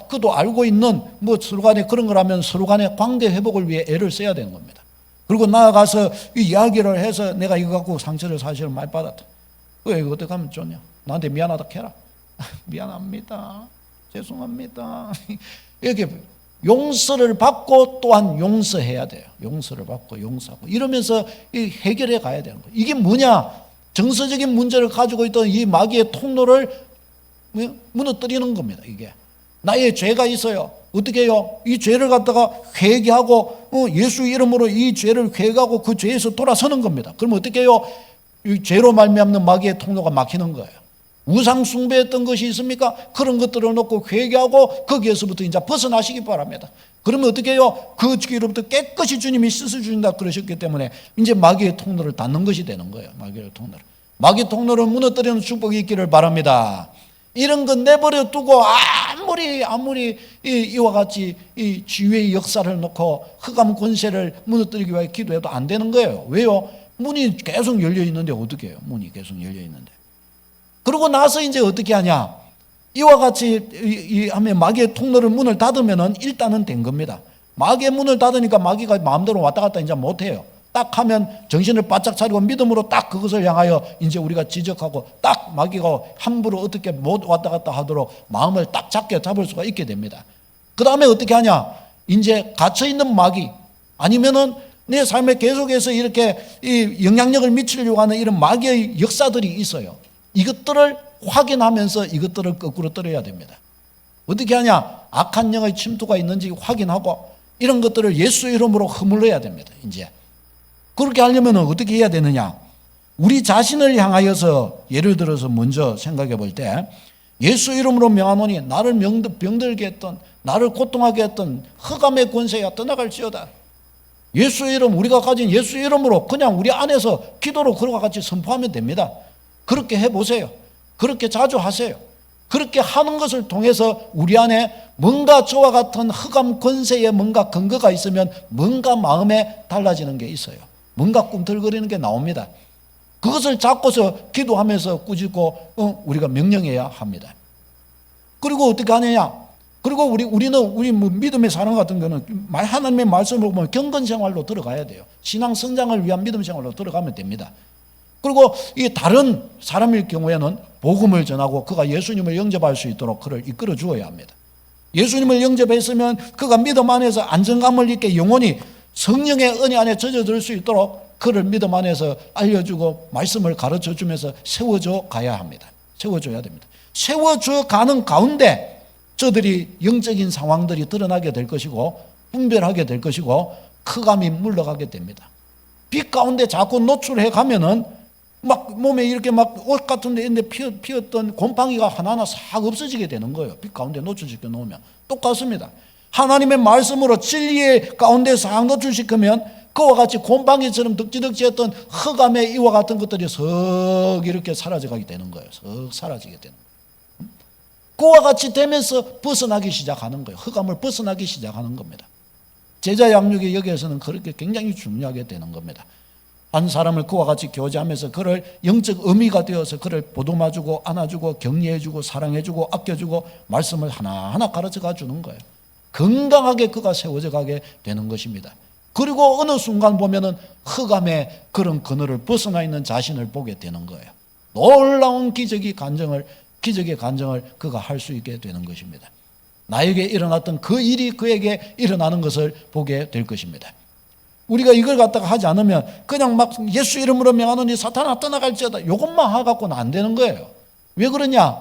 그도 알고 있는 뭐 서로 간에 그런 거라면 서로 간의 관계 회복을 위해 애를 써야 되는 겁니다. 그리고 나아가서 이 이야기를 해서 내가 이거 갖고 상처를 사실은 많이 받았다. 왜 이거 어떻게 하면 좋냐? 나한테 미안하다 해라. 미안합니다. 죄송합니다. 이렇게 용서를 받고 또한 용서해야 돼요. 용서를 받고 용서하고 이러면서 해결해 가야 되는 거예요. 이게 뭐냐? 정서적인 문제를 가지고 있던 이 마귀의 통로를 무너뜨리는 겁니다. 이게 나의 죄가 있어요. 어떻게 해요? 이 죄를 갖다가 회개하고 예수 이름으로 이 죄를 회개하고 그 죄에서 돌아서는 겁니다. 그러면 어떻게 해요? 이 죄로 말미암는 마귀의 통로가 막히는 거예요. 우상 숭배했던 것이 있습니까? 그런 것들을 놓고 회개하고 거기에서부터 이제 벗어나시기 바랍니다. 그러면 어떻게 해요? 그 길로부터 깨끗이 주님이 씻어주신다 그러셨기 때문에 이제 마귀의 통로를 닫는 것이 되는 거예요. 마귀의 통로를. 마귀 통로를 무너뜨리는 축복이 있기를 바랍니다. 이런 건 내버려 두고 아무리 이와 같이 이 지휘의 역사를 놓고 흑암 권세를 무너뜨리기 위해 기도해도 안 되는 거예요. 왜요? 문이 계속 열려 있는데 어떻게 해요? 문이 계속 열려 있는데. 그러고 나서 이제 어떻게 하냐? 이와 같이 하면 마귀의 통로를 문을 닫으면은 일단은 된 겁니다. 마귀의 문을 닫으니까 마귀가 마음대로 왔다 갔다 이제 못 해요. 딱 하면 정신을 바짝 차리고 믿음으로 딱 그것을 향하여 이제 우리가 지적하고 딱 마귀가 함부로 어떻게 못 왔다 갔다 하도록 마음을 딱 잡을 수가 있게 됩니다. 그 다음에 어떻게 하냐? 이제 갇혀있는 마귀 아니면은 내 삶에 계속해서 이렇게 이 영향력을 미치려고 하는 이런 마귀의 역사들이 있어요. 이것들을 확인하면서 이것들을 거꾸로 떨어야 됩니다. 어떻게 하냐? 악한 영의 침투가 있는지 확인하고 이런 것들을 예수 이름으로 허물러야 됩니다. 이제 그렇게 하려면 어떻게 해야 되느냐? 우리 자신을 향하여서 예를 들어서 먼저 생각해 볼 때 예수 이름으로 명하노니 나를 병들게 했던 나를 고통하게 했던 흑암의 권세야 떠나갈지어다. 예수 이름 우리가 가진 예수 이름으로 그냥 우리 안에서 기도로 그와 같이 선포하면 됩니다. 그렇게 해보세요. 그렇게 자주 하세요. 그렇게 하는 것을 통해서 우리 안에 뭔가 저와 같은 흑암 권세에 뭔가 근거가 있으면 뭔가 마음에 달라지는 게 있어요. 뭔가 꿈틀거리는 게 나옵니다. 그것을 잡고서 기도하면서 꾸짖고 우리가 명령해야 합니다. 그리고 어떻게 하느냐? 그리고 우리 믿음의 사람 같은 경우는 하나님의 말씀을 보면 경건 생활로 들어가야 돼요. 신앙 성장을 위한 믿음 생활로 들어가면 됩니다. 그리고 이 다른 사람일 경우에는 복음을 전하고 그가 예수님을 영접할 수 있도록 그를 이끌어 주어야 합니다. 예수님을 영접했으면 그가 믿음 안에서 안정감을 잊게 영원히 성령의 은혜 안에 젖어들 수 있도록 그를 믿음 안에서 알려주고 말씀을 가르쳐 주면서 세워줘 가야 합니다. 세워줘야 됩니다. 세워줘 가는 가운데 저들이 영적인 상황들이 드러나게 될 것이고 분별하게 될 것이고 흑암이 물러가게 됩니다. 빛 가운데 자꾸 노출해 가면은 막 몸에 이렇게 막 옷 같은 데 있는데 피었던 곰팡이가 하나하나 싹 없어지게 되는 거예요. 빛 가운데 노출시켜 놓으면 똑같습니다. 하나님의 말씀으로 진리의 가운데 싹 노출시키면 그와 같이 곰팡이처럼 덕지덕지했던 흑암의 이와 같은 것들이 석 이렇게 사라져가게 되는 거예요. 석 사라지게 되는 거예요. 그와 같이 되면서 벗어나기 시작하는 거예요. 흑암을 벗어나기 시작하는 겁니다. 제자 양육이 여기에서는 그렇게 굉장히 중요하게 되는 겁니다. 한 사람을 그와 같이 교제하면서 그를 영적 의미가 되어서 그를 보듬어주고 안아주고 격려해주고 사랑해주고 아껴주고 말씀을 하나하나 가르쳐가 주는 거예요. 건강하게 그가 세워져 가게 되는 것입니다. 그리고 어느 순간 보면은 흑암의 그런 그늘을 벗어나 있는 자신을 보게 되는 거예요. 놀라운 기적의 간증을 그가 할 수 있게 되는 것입니다. 나에게 일어났던 그 일이 그에게 일어나는 것을 보게 될 것입니다. 우리가 이걸 갖다가 하지 않으면 그냥 막 예수 이름으로 명하노니 사탄아 떠나갈지어다 이것만 하갖고는 안 되는 거예요. 왜 그러냐?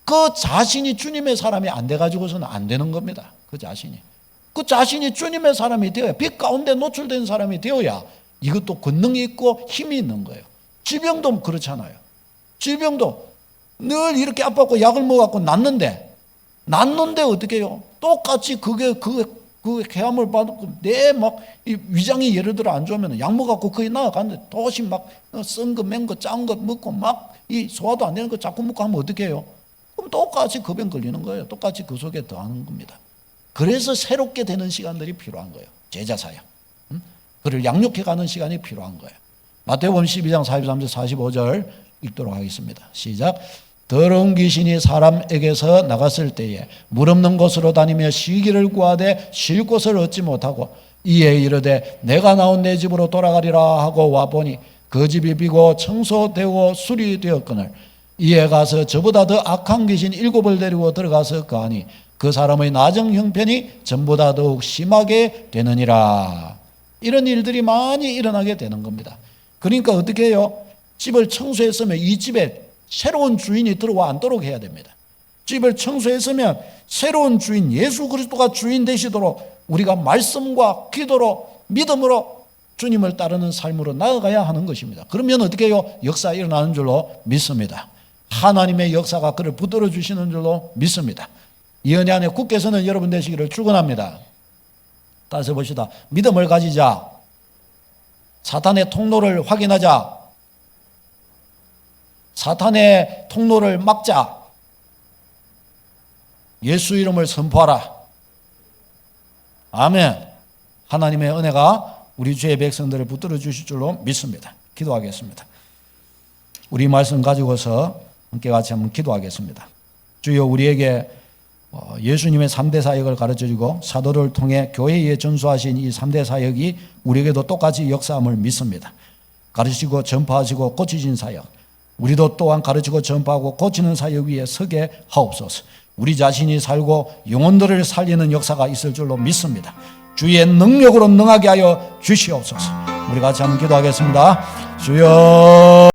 그 자신이 주님의 사람이 안 돼가지고서는 안 되는 겁니다. 그 자신이 주님의 사람이 되어야, 빛 가운데 노출된 사람이 되어야 이것도 권능이 있고 힘이 있는 거예요. 질병도 그렇잖아요. 질병도 늘 이렇게 아팠고 약을 먹어갖고 낫는데 어떻게 해요? 똑같이 그 해함을 받고 내 막 이 위장이 예를 들어 안 좋으면 약 먹어갖고 거의 나아가는데 도시 막 쓴 거, 맨 거, 짠 거 먹고 막 이 소화도 안 되는 거 자꾸 먹고 하면 어떻게 해요? 그럼 똑같이 그 병 걸리는 거예요. 똑같이 그 속에 더하는 겁니다. 그래서 새롭게 되는 시간들이 필요한 거예요. 제자 사역. 그를 양육해가는 시간이 필요한 거예요. 마태복음 12장 43절 45절 읽도록 하겠습니다. 시작. 더러운 귀신이 사람에게서 나갔을 때에 물 없는 곳으로 다니며 쉬기를 구하되 쉴 곳을 얻지 못하고 이에 이르되 내가 나온 내 집으로 돌아가리라 하고 와보니 그 집이 비고 청소되고 수리되었거늘 이에 가서 저보다 더 악한 귀신 7을 데리고 들어가서 거하니 그 사람의 나중 형편이 전보다 더욱 심하게 되느니라. 이런 일들이 많이 일어나게 되는 겁니다. 그러니까 어떻게 해요? 집을 청소했으면 이 집에 새로운 주인이 들어와 앉도록 해야 됩니다. 집을 청소했으면 새로운 주인 예수 그리스도가 주인 되시도록 우리가 말씀과 기도로 믿음으로 주님을 따르는 삶으로 나아가야 하는 것입니다. 그러면 어떻게 해요? 역사 일어나는 줄로 믿습니다. 하나님의 역사가 그를 붙들어 주시는 줄로 믿습니다. 이 은혜 안에 굳게 서는 여러분 되시기를 축원합니다. 다시 봅시다. 믿음을 가지자. 사탄의 통로를 확인하자. 사탄의 통로를 막자. 예수 이름을 선포하라. 아멘. 하나님의 은혜가 우리 주의 백성들을 붙들어 주실 줄로 믿습니다. 기도하겠습니다. 우리 말씀 가지고서 함께 같이 한번 기도하겠습니다. 주여 우리에게 예수님의 3대 사역을 가르쳐주고 사도를 통해 교회에 전수하신 이 3대 사역이 우리에게도 똑같이 역사함을 믿습니다. 가르치고 전파하시고 고치신 사역, 우리도 또한 가르치고 전파하고 고치는 사역 위에 서게 하옵소서. 우리 자신이 살고 영혼들을 살리는 역사가 있을 줄로 믿습니다. 주의 능력으로 능하게 하여 주시옵소서. 우리 같이 한번 기도하겠습니다. 주여